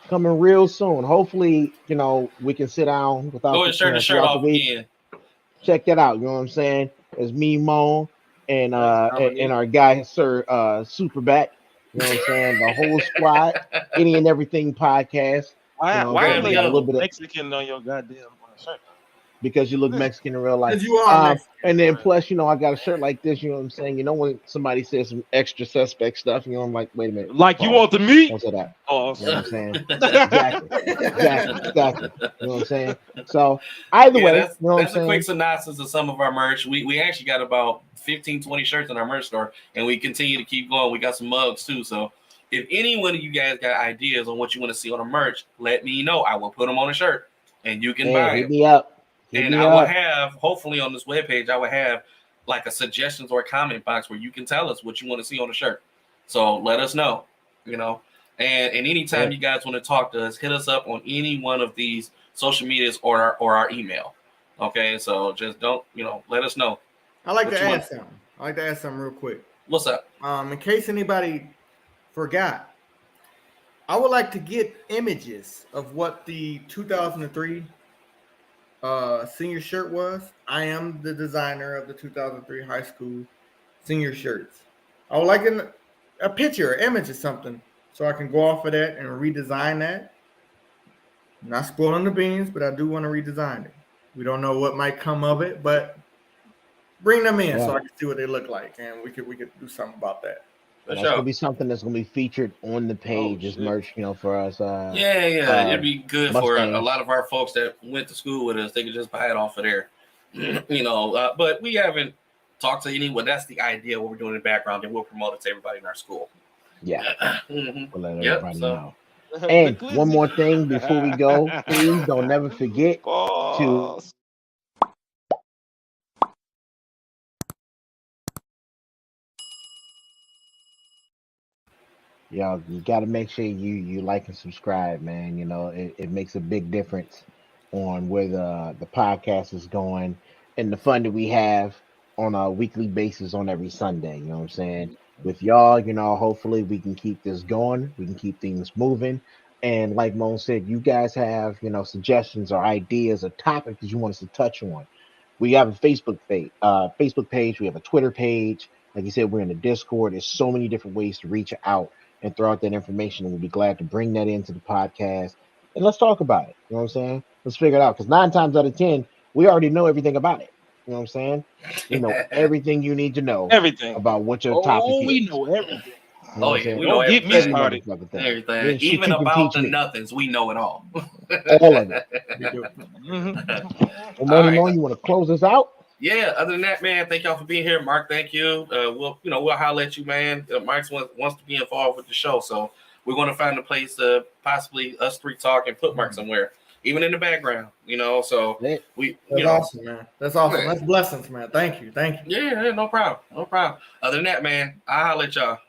Coming real soon. Hopefully, we can sit down without go and the shirt off again. Check that out. You know what I'm saying? It's me, Mo, and our guy, Sir Superback. You know what I'm saying? The whole squad, Any and Everything podcast. Why are we got a little bit of Mexican on your goddamn shirt? Because you look Mexican in real life. Because you are and then plus, I got a shirt like this, you know what I'm saying? When somebody says some extra suspect stuff, I'm like, wait a minute. Like you want the meat? Don't say that. Oh, you know what I'm saying? Exactly. You know what I'm saying? So either way, that's a quick synopsis of some of our merch. We actually got about 15, 20 shirts in our merch store, and we continue to keep going. We got some mugs too. So if any one of you guys got ideas on what you want to see on a merch, let me know. I will put them on a shirt, and you can buy hit them. Me up. And I will have, hopefully on this webpage, I will have like a suggestions or comment box where you can tell us what you want to see on the shirt. So let us know, And anytime you guys want to talk to us, hit us up on any one of these social medias or our email. Okay, so just don't, let us know. I like to add something real quick. What's up? In case anybody forgot, I would like to get images of what the 2003 senior shirt was. I am the designer of the 2003 high school senior shirts. I would like a picture, an image or something, so I can go off of that and redesign that. Not spoiling the beans, but I do want to redesign it. We don't know what might come of it, but bring them in so I can see what they look like, and we could do something about that. That's gonna be something that's gonna be featured on the page as merch, for us. It'd be good for a lot of our folks that went to school with us. They could just buy it off of there, But we haven't talked to anyone. That's the idea. What we're doing in the background, and we'll promote it to everybody in our school. Yeah, we'll let everybody know. And one more thing before we go, please don't never forget to. Y'all, you got to make sure you like and subscribe, man. It makes a big difference on where the podcast is going and the fun that we have on a weekly basis on every Sunday. You know what I'm saying? With y'all, hopefully we can keep this going. We can keep things moving. And like Moan said, you guys have, suggestions or ideas or topics that you want us to touch on. We have a Facebook page. We have a Twitter page. Like you said, we're in the Discord. There's so many different ways to reach out and throw out that information. And we'll be glad to bring that into the podcast. And let's talk about it. You know what I'm saying? Let's figure it out. Because 9 times out of 10, we already know everything about it. You know what I'm saying? We know everything you need to know about what your topic is. We know everything. You know we know everything. Get me started. Everything. Even about the nothings, we know it all. All of it. Well, Moan, you want to close us out? Yeah, other than that, man, thank y'all for being here. Mark, thank you. We'll holler at you, man. Mark wants to be involved with the show, so we're going to find a place to possibly us three talk and put Mark somewhere, even in the background, So Yeah. That's awesome, man. That's awesome. That's blessings, man. Thank you. Yeah, no problem. Other than that, man, I'll holler at y'all.